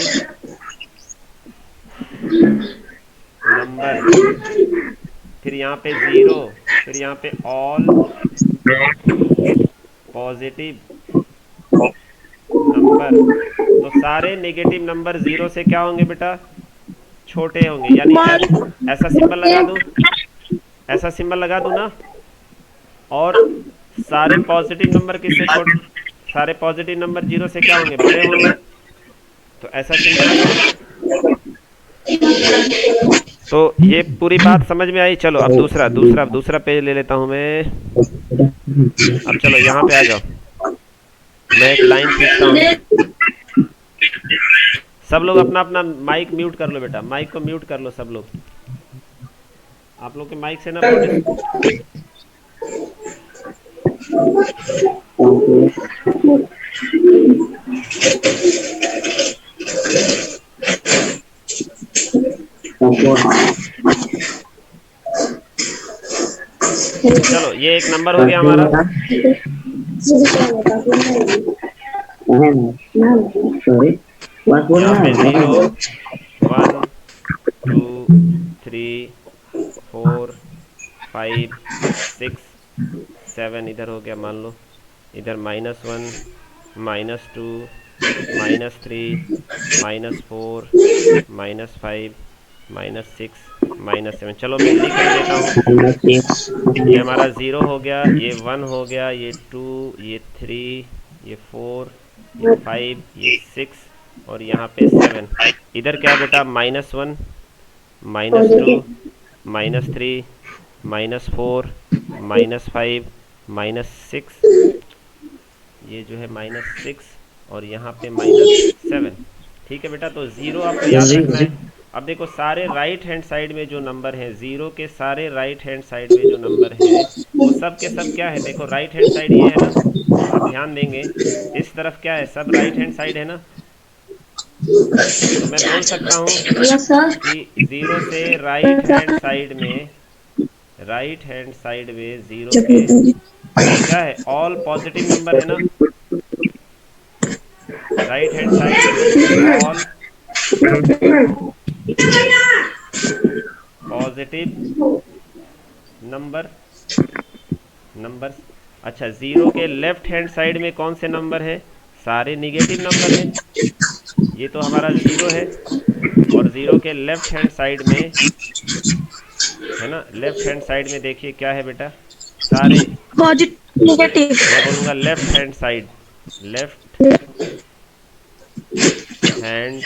नंबर, फिर यहाँ पे ज़ीरो, फिर यहाँ पे ऑल पॉजिटिव नंबर। तो सारे नेगेटिव नंबर ज़ीरो से क्या होंगे बेटा, छोटे होंगे। यानी ऐसा सिंबल लगा दूँ, ऐसा सिंबल लगा दूँ ना। और सारे पॉजिटिव नंबर किससे छोटे, सारे पॉजिटिव नंबर जीरो से क्या होंगे, बड़े होंगे। तो ऐसा सिंबल लगाऊं। तो ये पूरी बात समझ में आई। चलो अब दूसरा पेज ले लेता हूं मैं। अब चलो यहाँ पे आ जाओ, मैं एक लाइन खींचता हूँ। सब लोग अपना अपना माइक म्यूट कर लो बेटा, माइक को म्यूट कर लो सब लोग। आप लोग के माइक से ना बहुत चलो ये एक नंबर हो गया हमारा। यहाँ पे 0 1 2 3 4 5 6 7 इधर हो गया मान लो। इधर -1 -2 -3 -4 -5 -6 -7। चलो मैं लिख भी देता हूँ। ये हमारा 0 हो गया, ये 1 हो गया, ये 2, ये 3, ये 4, ये 5, ये 6 और यहाँ पे 7। इधर क्या बेटा, -1 -2 -3 -4 -5 -6, ये जो है -6 और यहाँ पे -7। ठीक है बेटा, तो 0 आपको याद रखना है। अब देखो सारे राइट हैंड साइड में जो नंबर हैं, 0 के सारे राइट हैंड साइड में जो नंबर हैं वो सब के सब क्या है, देखो राइट हैंड साइड ये है ना, आप ध्यान देंगे इस तरफ क्या है, सब राइट हैंड साइड है ना। तो मैं बोल सकता हूँ कि 0 से राइट हैंड साइड में 0 के क्या है, ऑल पॉजिटिव नंबर है ना। Right hand side all positive numbers. अच्छा, 0 के लेफ्ट हैंड साइड में कौन से नंबर है, सारे निगेटिव नंबर हैं। ये तो हमारा 0 है। और 0 के लेफ्ट हैंड साइड में है ना, लेफ्ट हैंड साइड में देखिए क्या है बेटा, सारे पॉजिटिव नेगेटिव। मैं बोलूँगा left hand side, left hand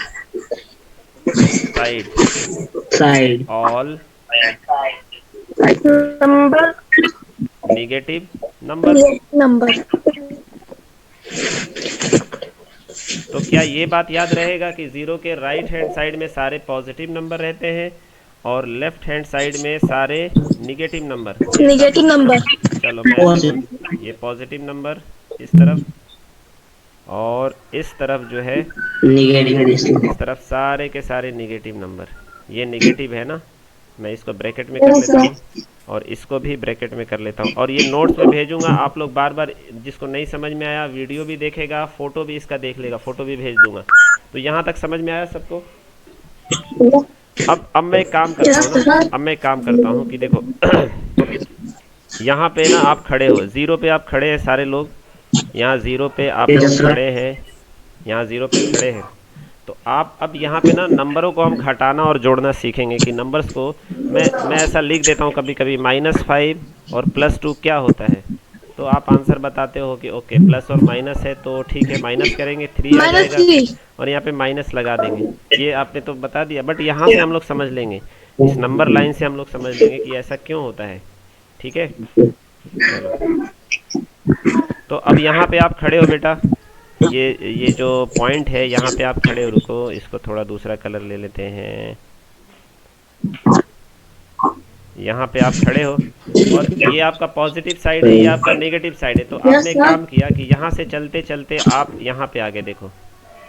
side all number negative number. तो क्या ये बात याद रहेगा कि 0 के राइट हैंड साइड में सारे पॉजिटिव नंबर रहते हैं और लेफ्ट हैंड साइड में सारे निगेटिव नंबर। चलो मैं ये पॉजिटिव नंबर इस तरफ और इस तरफ जो है इस तरफ सारे के सारे निगेटिव नंबर। ये निगेटिव है ना, मैं इसको ब्रैकेट में कर लेता हूँ और इसको भी ब्रैकेट में कर लेता हूँ। और ये नोट्स में भेजूंगा, आप लोग बार बार जिसको नहीं समझ में आया वीडियो भी देखेगा, फ़ोटो भी इसका देख लेगा, फ़ोटो भी भेज दूंगा। तो यहाँ तक समझ में आया सबको। अब मैं एक काम करता हूँ ना, अब मैं एक काम करता हूँ कि देखो यहाँ पे ना आप खड़े हो, 0 पे आप खड़े हैं सारे लोग, यहाँ 0 पे आप लोग खड़े हैं, यहाँ 0 पे खड़े हैं। तो आप अब यहाँ पे ना नंबरों को हम घटाना और जोड़ना सीखेंगे कि नंबर्स को मैं ऐसा लिख देता हूँ कभी कभी, -5 और +2 क्या होता है। तो आप आंसर बताते हो कि ओके प्लस और माइनस है, तो ठीक है माइनस करेंगे 3 आ जाएगा और यहाँ पे माइनस लगा देंगे। ये आपने तो बता दिया, बट यहाँ से हम लोग समझ लेंगे, इस नंबर लाइन से हम लोग समझ लेंगे कि ऐसा क्यों होता है। ठीक है, चलो तो अब यहाँ पे आप खड़े हो बेटा, ये जो पॉइंट है यहाँ पे आप खड़े हो। रुको, इसको थोड़ा दूसरा कलर ले लेते हैं। यहाँ पे आप खड़े हो और ये आपका पॉजिटिव साइड है, ये आपका नेगेटिव साइड है। तो आपने एक काम किया कि यहाँ से चलते चलते आप यहाँ पे आ गए। देखो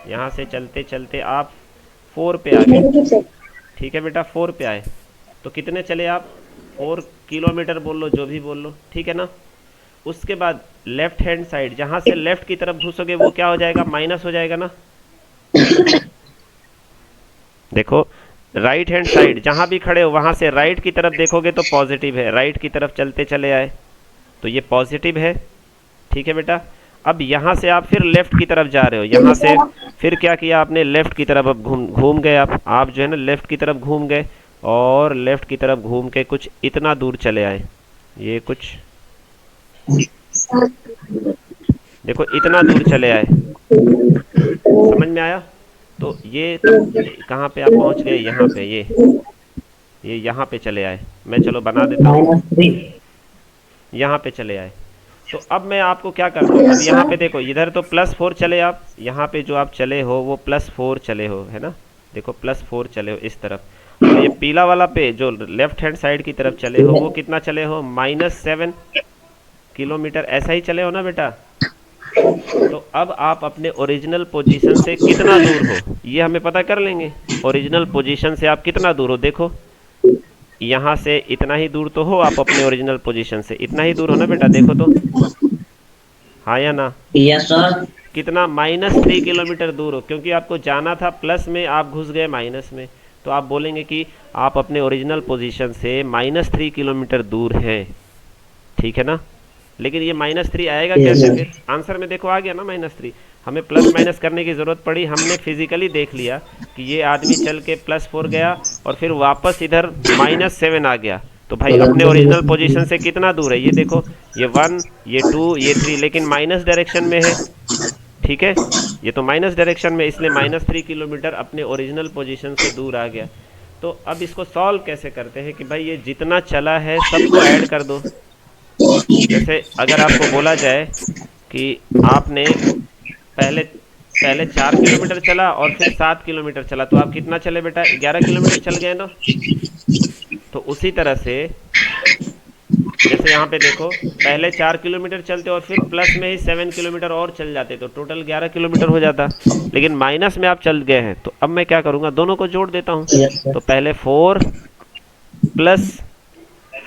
यहाँ से चलते चलते आप 4 पे आ गए। ठीक है बेटा, 4 पे आए तो कितने चले आप? 4 किलोमीटर बोल लो, जो भी बोल लो, ठीक है ना। उसके बाद लेफ्ट हैंड साइड, जहाँ से लेफ्ट की तरफ घुसोगे वो क्या हो जाएगा? माइनस हो जाएगा ना। देखो राइट हैंड साइड जहाँ भी खड़े हो वहाँ से राइट की तरफ देखोगे तो पॉजिटिव है, राइट की तरफ चलते चले आए तो ये पॉजिटिव है। ठीक है बेटा, अब यहाँ से आप फिर लेफ्ट की तरफ जा रहे हो, यहाँ से फिर क्या किया आपने? लेफ्ट की तरफ अब घूम गए आप जो है ना लेफ्ट की तरफ घूम गए और लेफ्ट की तरफ घूम के कुछ इतना दूर चले आए। ये कुछ देखो इतना दूर चले आए, समझ में आया? तो ये कहाँ पे आप पहुँच गए? यहाँ पे, ये यहाँ पे चले आए। मैं चलो बना देता हूँ, यहाँ पे चले आए। तो अब मैं आपको क्या करता हूँ, अब यहाँ पे देखो इधर तो +4 चले आप, यहाँ पे जो आप चले हो वो +4 चले हो, है ना। देखो +4 चले हो इस तरफ। और ये पीला वाला पे जो लेफ्ट हैंड साइड की तरफ चले हो वो कितना चले हो? -7 किलोमीटर। ऐसा ही चले हो ना बेटा। तो अब आप अपने ओरिजिनल पोजीशन से कितना दूर हो ये हमें पता कर लेंगे। ओरिजिनल पोजीशन से आप कितना दूर हो? देखो यहाँ से इतना ही दूर तो हो आप अपने ओरिजिनल पोजीशन से, इतना ही दूर हो ना बेटा। देखो तो, हाँ या ना? Yes sir. कितना? -3 किलोमीटर दूर हो, क्योंकि आपको जाना था प्लस में, आप घुस गए माइनस में। तो आप बोलेंगे कि आप अपने ओरिजिनल पोजीशन से -3 किलोमीटर दूर हैं। ठीक है ना। लेकिन ये -3 आएगा कैसे फिर? आंसर में देखो आ गया ना -3। हमें प्लस माइनस करने की ज़रूरत पड़ी, हमने फिजिकली देख लिया कि ये आदमी चल के +4 गया और फिर वापस इधर -7 आ गया। तो भाई अपने ओरिजिनल पोजीशन से कितना दूर है? ये देखो, ये 1, ये 2, ये 3, लेकिन माइनस डायरेक्शन में है। ठीक है, ये तो माइनस डायरेक्शन में, इसलिए -3 किलोमीटर अपने ओरिजिनल पोजीशन से दूर आ गया। तो अब इसको सॉल्व कैसे करते हैं कि भाई ये जितना चला है सबको ऐड कर दो। जैसे अगर आपको बोला जाए कि आपने पहले 4 किलोमीटर चला और फिर 7 किलोमीटर चला, तो आप कितना चले बेटा? 11 किलोमीटर चल गए ना। तो उसी तरह से जैसे यहाँ पे देखो, पहले 4 किलोमीटर चलते और फिर प्लस में ही 7 किलोमीटर और चल जाते तो टोटल 11 किलोमीटर हो जाता, लेकिन माइनस में आप चल गए हैं। तो अब मैं क्या करूँगा? दोनों को जोड़ देता हूँ। तो पहले 4 प्लस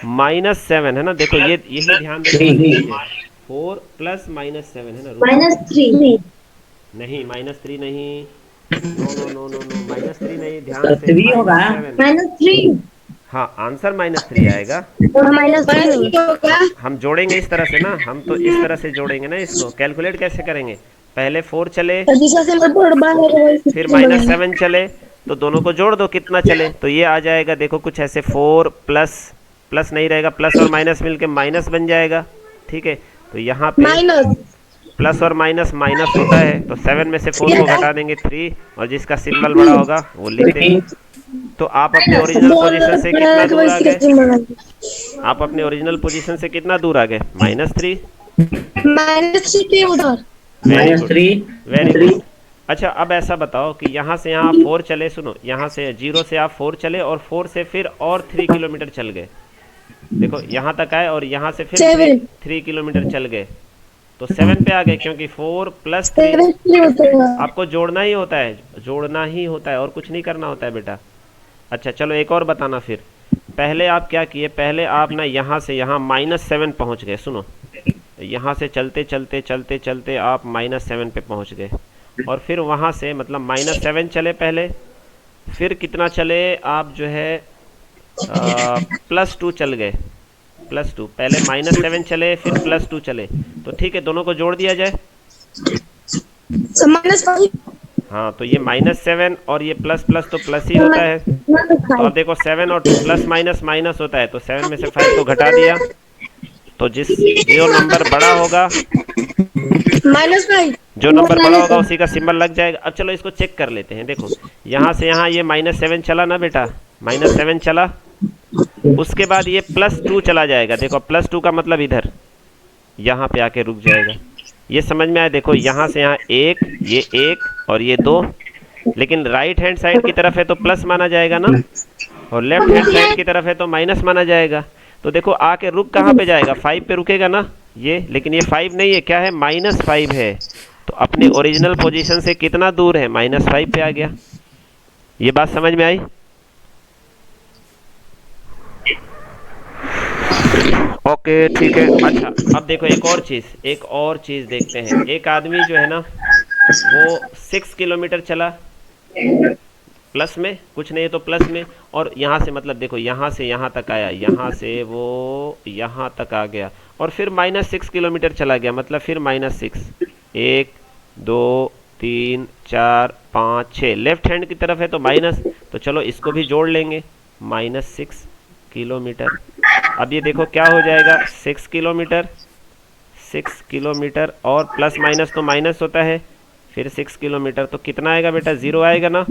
-7 है ना। देखो ये यही ध्यान देना, 4 प्लस -7 है ना। -3 नहीं, -3 नहीं, नो, -3 नहीं, ध्यान से। 3 होगा। -3 हाँ, आंसर -3 आएगा। हम जोड़ेंगे इस तरह से ना, हम तो इस तरह से जोड़ेंगे ना। इसको कैलकुलेट कैसे करेंगे? पहले 4 चले फिर -7 चले, तो दोनों को जोड़ दो कितना चले, तो ये आ जाएगा। देखो कुछ ऐसे 4 प्लस नहीं रहेगा, प्लस और माइनस मिलके माइनस बन जाएगा। ठीक है, तो यहाँ पे प्लस और माइनस होता है, तो 7 में से 4 को घटा देंगे 3, और जिसका सिंबल बड़ा होगा वो लिख देंगे। तो आप अपने ओरिजिनल पोजीशन से कितना दूर आ गए? आप अपने ओरिजिनल पोजीशन से कितना दूर आ गए? -3। Very good. अच्छा, अब ऐसा बताओ कि यहाँ से यहाँ 4 चले, सुनो, यहाँ से 0 से आप 4 चले और 4 से फिर और 3 किलोमीटर चल गए। देखो यहाँ तक आए और यहाँ से फिर 3 किलोमीटर चल गए, तो 7 पे आ गए, क्योंकि 4 प्लस 3 आपको जोड़ना ही होता है, और कुछ नहीं करना होता है बेटा। अच्छा चलो एक और बताना फिर। पहले आप क्या किए? पहले आप ना यहाँ से यहाँ -7 पहुँच गए। सुनो, यहाँ से चलते आप -7 पे पहुँच गए, और फिर वहाँ से मतलब -7 चले पहले, फिर कितना चले आप जो है +2 चल गए। +2, पहले -7 चले फिर +2 चले, तो ठीक है, दोनों को जोड़ दिया जाए। हाँ, तो ये -7 और ये प्लस तो प्लस ही होता है। तो अब देखो 7 और 2 प्लस माइनस होता है, तो 7 में से 5 को घटा दिया, तो जो नंबर बड़ा होगा जो नंबर बड़ा होगा उसी का सिंबल लग जाएगा। अब चलो इसको चेक कर लेते हैं। देखो यहाँ से यहाँ ये -7 चला ना बेटा, -7 चला, उसके बाद ये +2 चला जाएगा। देखो +2 का मतलब इधर यहाँ पे आके रुक जाएगा। ये समझ में आया? देखो यहाँ से यहाँ 1, ये 1 और ये 2, लेकिन राइट हैंड साइड की तरफ है तो प्लस माना जाएगा ना, और लेफ्ट हैंड साइड की तरफ है तो माइनस माना जाएगा। तो देखो आके रुक कहाँ पे जाएगा, 5 पे रुकेगा ना ये, लेकिन ये 5 नहीं है, क्या है, -5 है। तो अपने ओरिजिनल पोजीशन से कितना दूर है, -5 पे आ गया। ये बात समझ में आई? ओके ठीक है। अच्छा अब देखो एक और चीज़ देखते हैं। एक आदमी जो है ना वो 6 किलोमीटर चला, प्लस में, कुछ नहीं है तो प्लस में, और यहाँ से मतलब देखो यहाँ से यहाँ तक आया, यहाँ से वो यहाँ तक आ गया, और फिर -6 किलोमीटर चला गया, मतलब फिर -6, 1 2 3 4 5 6, लेफ्ट हैंड की तरफ है तो माइनस, तो चलो इसको भी जोड़ लेंगे, -6 किलोमीटर। अब ये देखो क्या हो जाएगा, 6 किलोमीटर, 6 किलोमीटर और प्लस माइनस तो माइनस होता है, फिर 6 किलोमीटर, तो कितना आएगा बेटा, 0 आएगा ना।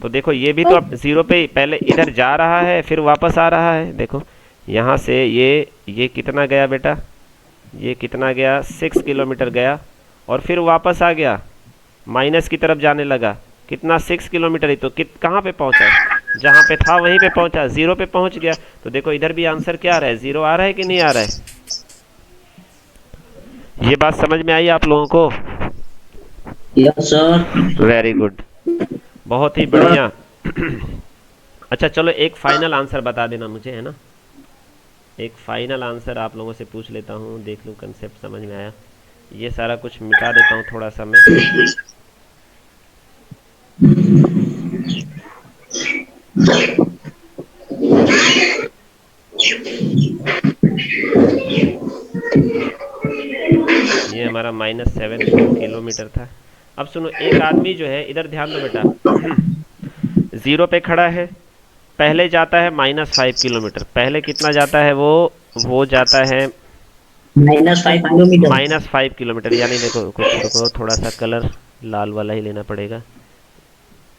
तो देखो ये भी तो अब 0 पे पहले इधर जा रहा है फिर वापस आ रहा है। देखो यहाँ से ये कितना गया बेटा, ये कितना गया, 6 किलोमीटर गया और फिर वापस आ गया, माइनस की तरफ जाने लगा, कितना, 6 किलोमीटर ही तो कहाँ पे पहुँचा, जहाँ पे था वहीं पे पहुँचा, 0 पे पहुँच गया। तो देखो इधर भी आंसर क्या आ रहा है, 0 आ रहा है कि नहीं आ रहा है। ये बात समझ में आई आप लोगों को? Yes sir. वेरी गुड, बहुत ही बढ़िया। अच्छा चलो एक फाइनल आंसर बता देना मुझे, है ना, एक फाइनल आंसर आप लोगों से पूछ लेता हूँ, देख लूँ कंसेप्ट समझ में आया। ये सारा कुछ मिटा देता हूँ थोड़ा सा मैं। ये हमारा -7 किलोमीटर था। अब सुनो, एक आदमी जो है, इधर ध्यान दो बेटा, 0 पे खड़ा है, पहले जाता है -5 किलोमीटर, पहले कितना जाता है वो जाता है -5 किलोमीटर। -5 किलोमीटर, यानी देखो रुको थोड़ा सा कलर लाल वाला ही लेना पड़ेगा।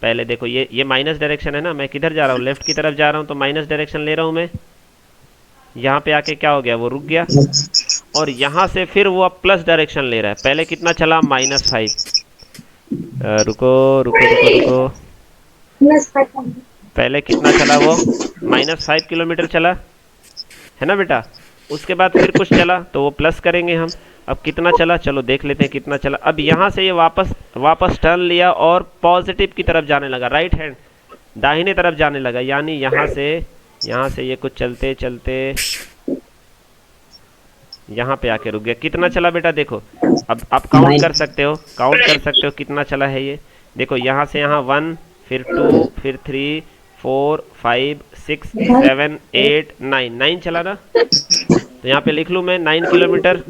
पहले देखो ये माइनस डायरेक्शन है ना, मैं किधर जा रहा हूँ, लेफ्ट की तरफ जा रहा हूँ, तो माइनस डायरेक्शन ले रहा हूँ मैं। यहाँ पे आके क्या हो गया, वो रुक गया, और यहाँ से फिर वो अब प्लस डायरेक्शन ले रहा है। पहले कितना चला, -5, रुको रुको रुको रुको, पहले कितना चला वो, -5 किलोमीटर चला, है ना बेटा। उसके बाद फिर कुछ चला तो वो प्लस करेंगे हम। अब कितना चला, चलो देख लेते हैं कितना चला। अब यहाँ से ये वापस टर्न लिया और पॉजिटिव की तरफ जाने लगा, राइट हैंड दाहिने तरफ जाने लगा, यानी यहाँ से ये कुछ चलते चलते यहाँ पे आके रुक गया। कितना चला बेटा, देखो अब आप काउंट कर सकते हो कितना चला है ये। देखो यहाँ से यहाँ 1, फिर 2, फिर 3, 4, 5, 6, 7, 8, 9 चला ना। तो यहाँ पे लिख लूँ मैं 9 किलोमीटर।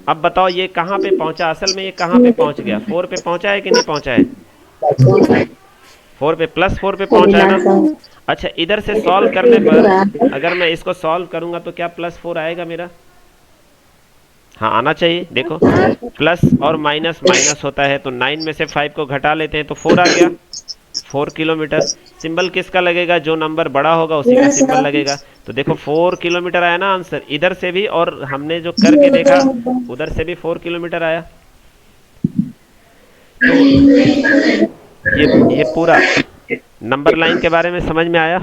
अब बताओ ये कहाँ पे पहुंचा, असल में ये कहाँ पे पहुंच गया, 4 पे पहुंचा है कि नहीं पहुंचा है, 4 पे, +4 पे पहुंचा है ना। अच्छा इधर से सॉल्व करने पर अगर मैं इसको सॉल्व करूंगा तो क्या +4 आएगा मेरा, हाँ आना चाहिए। देखो प्लस और माइनस होता है, तो 9 में से 5 को घटा लेते हैं तो 4 आ गया, 4 किलोमीटर। सिंबल किसका लगेगा, जो नंबर बड़ा होगा उसी का सिंबल लगेगा। तो देखो 4 किलोमीटर आया ना आंसर, इधर से भी, और हमने जो करके देखा उधर से भी 4 किलोमीटर आया। तो ये पूरा नंबर लाइन के बारे में समझ में आया?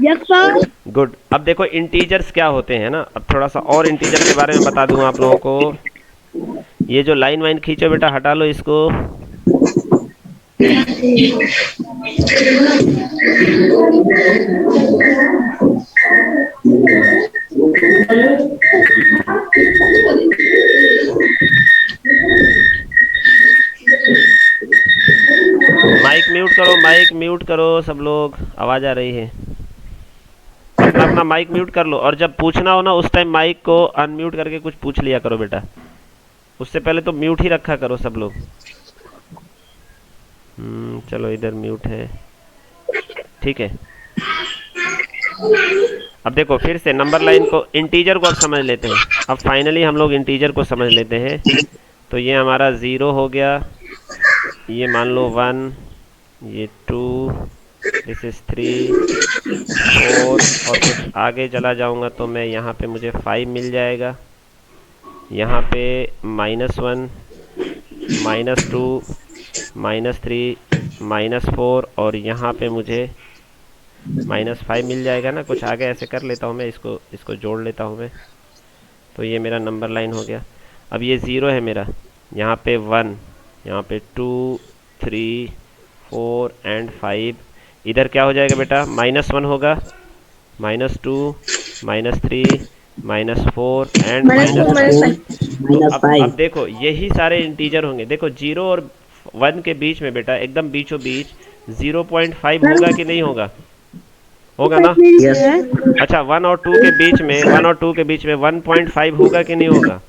Yes sir. गुड। अब देखो इंटीजर्स क्या होते हैं ना, अब थोड़ा सा और इंटीजर के बारे में बता दूं आप लोगों को। ये जो लाइन वाइन खींचो बेटा, हटा लो इसको। माइक म्यूट करो सब लोग, आवाज आ रही है। अपना माइक म्यूट कर लो, और जब पूछना हो ना उस टाइम माइक को अनम्यूट करके कुछ पूछ लिया करो बेटा, उससे पहले तो म्यूट ही रखा करो सब लोग। चलो इधर म्यूट है, ठीक है। अब देखो फिर से नंबर लाइन को, इंटीजर को अब समझ लेते हैं। अब फाइनली हम लोग इंटीजर को समझ लेते हैं। तो ये हमारा 0 हो गया, ये मान लो 1, ये 2, दिस इज 3, 4, और कुछ आगे चला जाऊंगा तो मैं यहाँ पे मुझे 5 मिल जाएगा, यहाँ पे -1, -2, -3, -4 और यहाँ पे मुझे -5 मिल जाएगा ना। कुछ आगे ऐसे कर लेता हूँ मैं, इसको इसको जोड़ लेता हूँ मैं। तो ये मेरा नंबर लाइन हो गया। अब ये 0 है मेरा, यहाँ पे 1, यहाँ पे 2, 3, 4 एंड 5। इधर क्या हो जाएगा बेटा, -1 होगा, -2, -3, -4 and minus two minus -5। Minus four five. तो माइनस अब फाइव देखो यही सारे इंटीजर होंगे। देखो 0 और 1 के बीच में बेटा, एकदम बीचों बीच 0.5 होगा कि नहीं होगा? होगा ना। यस अच्छा 1 और 2 के बीच में, 1 और 2 के बीच में 1.5 होगा कि नहीं होगा?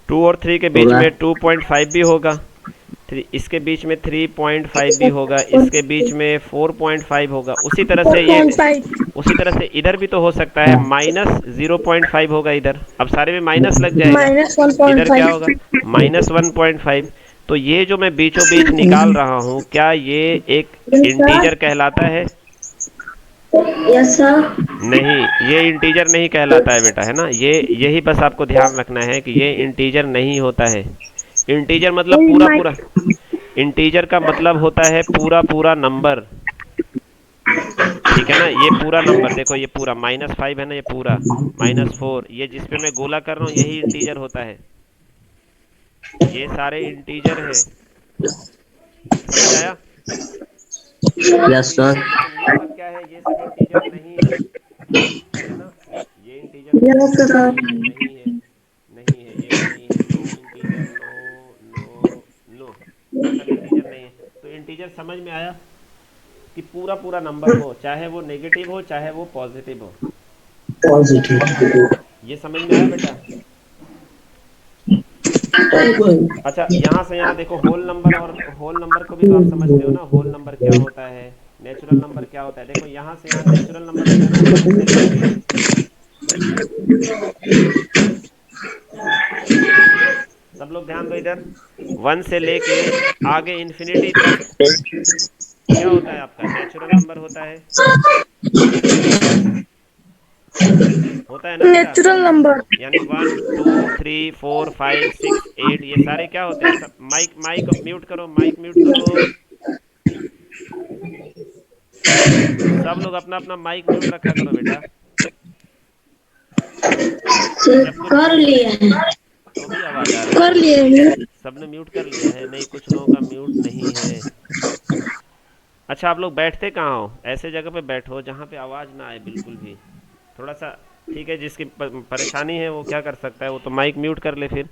2 और 3 के बीच होगा में 2.5 भी होगा। इसके बीच में 3.5 भी होगा, इसके बीच में 4.5 होगा। उसी तरह फोर से ये, पॉइंट फाइव। उसी तरह से इधर भी तो हो सकता है, -0.5 होगा इधर। अब सारे में माइनस लग जाएगा। इधर क्या होगा, -1.5। तो ये जो मैं बीचों बीच निकाल रहा हूँ, क्या ये एक इंटीजर कहलाता है? Yes sir. नहीं, ये इंटीजर नहीं कहलाता है बेटा, है ना। ये यही बस आपको ध्यान रखना है कि ये इंटीजर नहीं होता है। इंटीजर मतलब पूरा पूरा, इंटीजर का मतलब होता है पूरा पूरा नंबर, ठीक है ना। ये पूरा नंबर देखो, ये पूरा -5 है ना, ये पूरा -4, ये जिस पे मैं गोला कर रहा हूँ यही इंटीजर होता है। ये सारे इंटीजर है, समझ आया? यस लेकिन सर लेकिन ये सब क्या है, ये सब इंटीजर नहीं है ना। ये इंटीजर यस सर। नहीं है, नहीं है, नहीं है, ये नहीं है। No integer, no, no, no, ये सब इंटीजर नहीं है। तो इंटीजर समझ में आया कि पूरा पूरा नंबर हो, चाहे वो नेगेटिव हो चाहे वो पॉजिटिव हो। पॉजिटिव ये समझ में आया बेटा? अच्छा यहाँ से यहाँ देखो, होल नंबर, और होल नंबर को भी तो आप समझते हो ना। होल नंबर क्या होता है, नेचुरल नंबर क्या होता है। देखो यहाँ से यहाँ नेचुरल नंबर होता है ना, 1 से लेके, सब लोग ध्यान दो इधर, 1 से लेके आगे इन्फिनिटी तक क्या होता है आपका, नेचुरल नंबर होता है। होता है ना बेटा। Natural number. यानी 1, 2, 3, 4, 5, 6, 8, ये सारे क्या होते हैं सब। माइक माइक म्यूट करो, माइक म्यूट करो। सब लोग अपना अपना माइक म्यूट रखा करो बेटा। जब कुछ कर लिए हैं। तो भी आवाज़ आ रही कर है। लिए हैं। सबने म्यूट कर लिया है? नहीं, कुछ लोगों का म्यूट नहीं है। अच्छा आप लोग बैठते कहाँ हो? ऐसे जगह पे बैठो जहाँ पे आवाज़ ना आए बिल्कुल भी, थोड़ा सा। ठीक है, जिसकी परेशानी है वो क्या कर सकता है, वो तो माइक म्यूट कर ले फिर।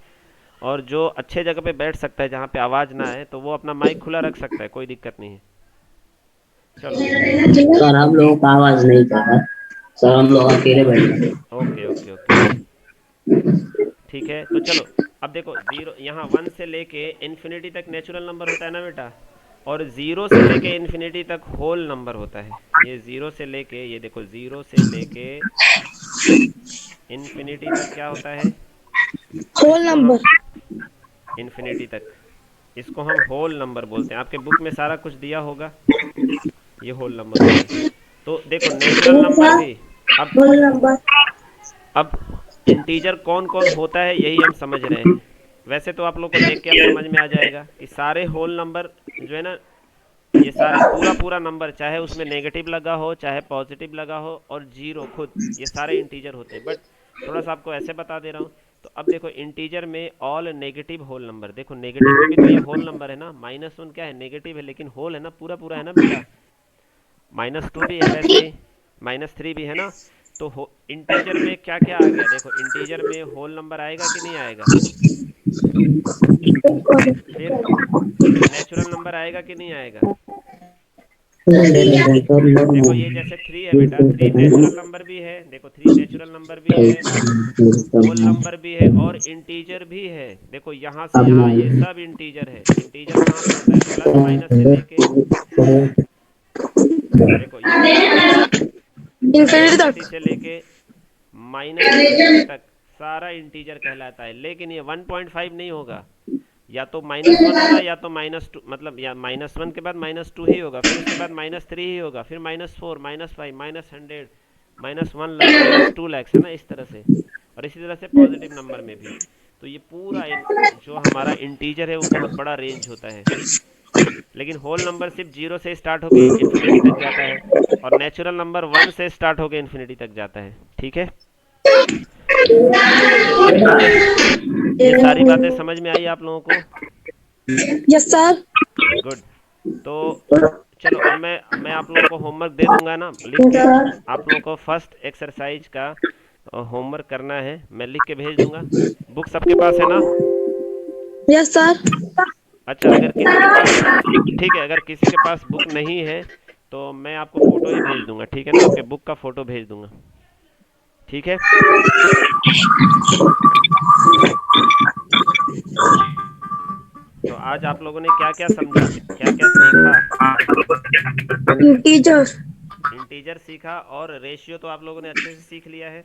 और जो अच्छे जगह पे बैठ सकता है जहाँ पे आवाज़ ना आए, तो वो अपना माइक खुला रख सकता है, कोई दिक्कत नहीं है। चलो, सर हम लोगों का आवाज नहीं कर रहा सर, हम लोग अकेले बैठे ओके ओके ओके, ठीक है। तो चलो अब देखो, जीरो यहाँ 1 से लेके इन्फिनिटी तक नेचुरल नंबर होता है ना बेटा, और 0 से लेके इन्फिनिटी तक होल नंबर होता है। ये 0 से लेके, ये देखो 0 से लेके इन्फिनिटी तक क्या होता है, होल इसको हम, नंबर। इन्फिनिटी तक, इसको हम होल नंबर बोलते हैं। आपके बुक में सारा कुछ दिया होगा, ये होल नंबर होता है। तो देखो नेचुरल नंबर भी, अब होल नंबर। अब इंटीजर कौन कौन होता है यही हम समझ रहे हैं। वैसे तो आप लोग को देख के अब समझ में आ जाएगा कि सारे होल नंबर जो है ना, ये सारे पूरा पूरा नंबर, चाहे उसमें नेगेटिव लगा हो चाहे पॉजिटिव लगा हो, और जीरो खुद, ये सारे इंटीजर होते हैं। बट थोड़ा सा आपको ऐसे बता दे रहा हूँ। तो अब देखो इंटीजर में ऑल नेगेटिव होल नंबर, देखो नेगेटिव में भी तो ये होल नंबर है ना। -1 क्या है, नेगेटिव है लेकिन होल है ना, पूरा पूरा है ना बेटा। -2 भी है वैसे ही, -3 भी है ना। तो इंटीजर में क्या क्या आ गया, देखो इंटीजर में होल नंबर आएगा कि नहीं आएगा, फिर नेचुरल नंबर आएगा कि नहीं आएगा। देखो ये जैसे 3 है बेटा, 3 नेचुरल नंबर भी है, देखो 3 नेचुरल नंबर भी है, होल नंबर भी है, और इंटीजर भी है। देखो यहाँ से यहाँ ये सब इंटीजर है। इंटीजर कहाँ पे होता है, प्लस माइनस से लेके, देखो ये प्लस इन्फिनिटी इन्फिनिटी तक। से लेके -इन्फिनिटी तक सारा इंटीजर कहलाता है। लेकिन ये 1.5 नहीं होगा, या तो -1 होगा या तो -2, मतलब या -1 के बाद -2 ही होगा, फिर उसके बाद -3 ही होगा, फिर -4, -5, -100, -1 लाख, -2 लाख, है ना, इस तरह से। और इसी तरह से पॉजिटिव नंबर में भी। तो ये पूरा जो हमारा इंटीजर है वो बहुत बड़ा रेंज होता है। लेकिन होल नंबर सिर्फ 0 से स्टार्ट होकर इन्फिनिटी तक जाता है और नेचुरल नंबर 1 से स्टार्ट होकर इन्फिनिटी तक जाता है। ठीक है, ये सारी बातें समझ में आई आप लोगों को? Yes sir. गुड। तो चलो अब मैं आप लोगों को होमवर्क दे दूंगा ना, लिख के आप लोगों को फर्स्ट एक्सरसाइज का होमवर्क करना है, मैं लिख के भेज दूंगा। बुक सबके पास है ना? Yes sir. अच्छा, अगर किसी के पास, ठीक है, अगर किसी के पास बुक नहीं है तो मैं आपको फोटो ही भेज दूंगा, ठीक है ना, आपके बुक का फोटो भेज दूंगा, ठीक है। तो आज आप लोगों ने क्या क्या समझा, क्या क्या सीखा? टीचर। इंटीजर सीखा और रेशियो तो आप लोगों ने अच्छे से सीख लिया है।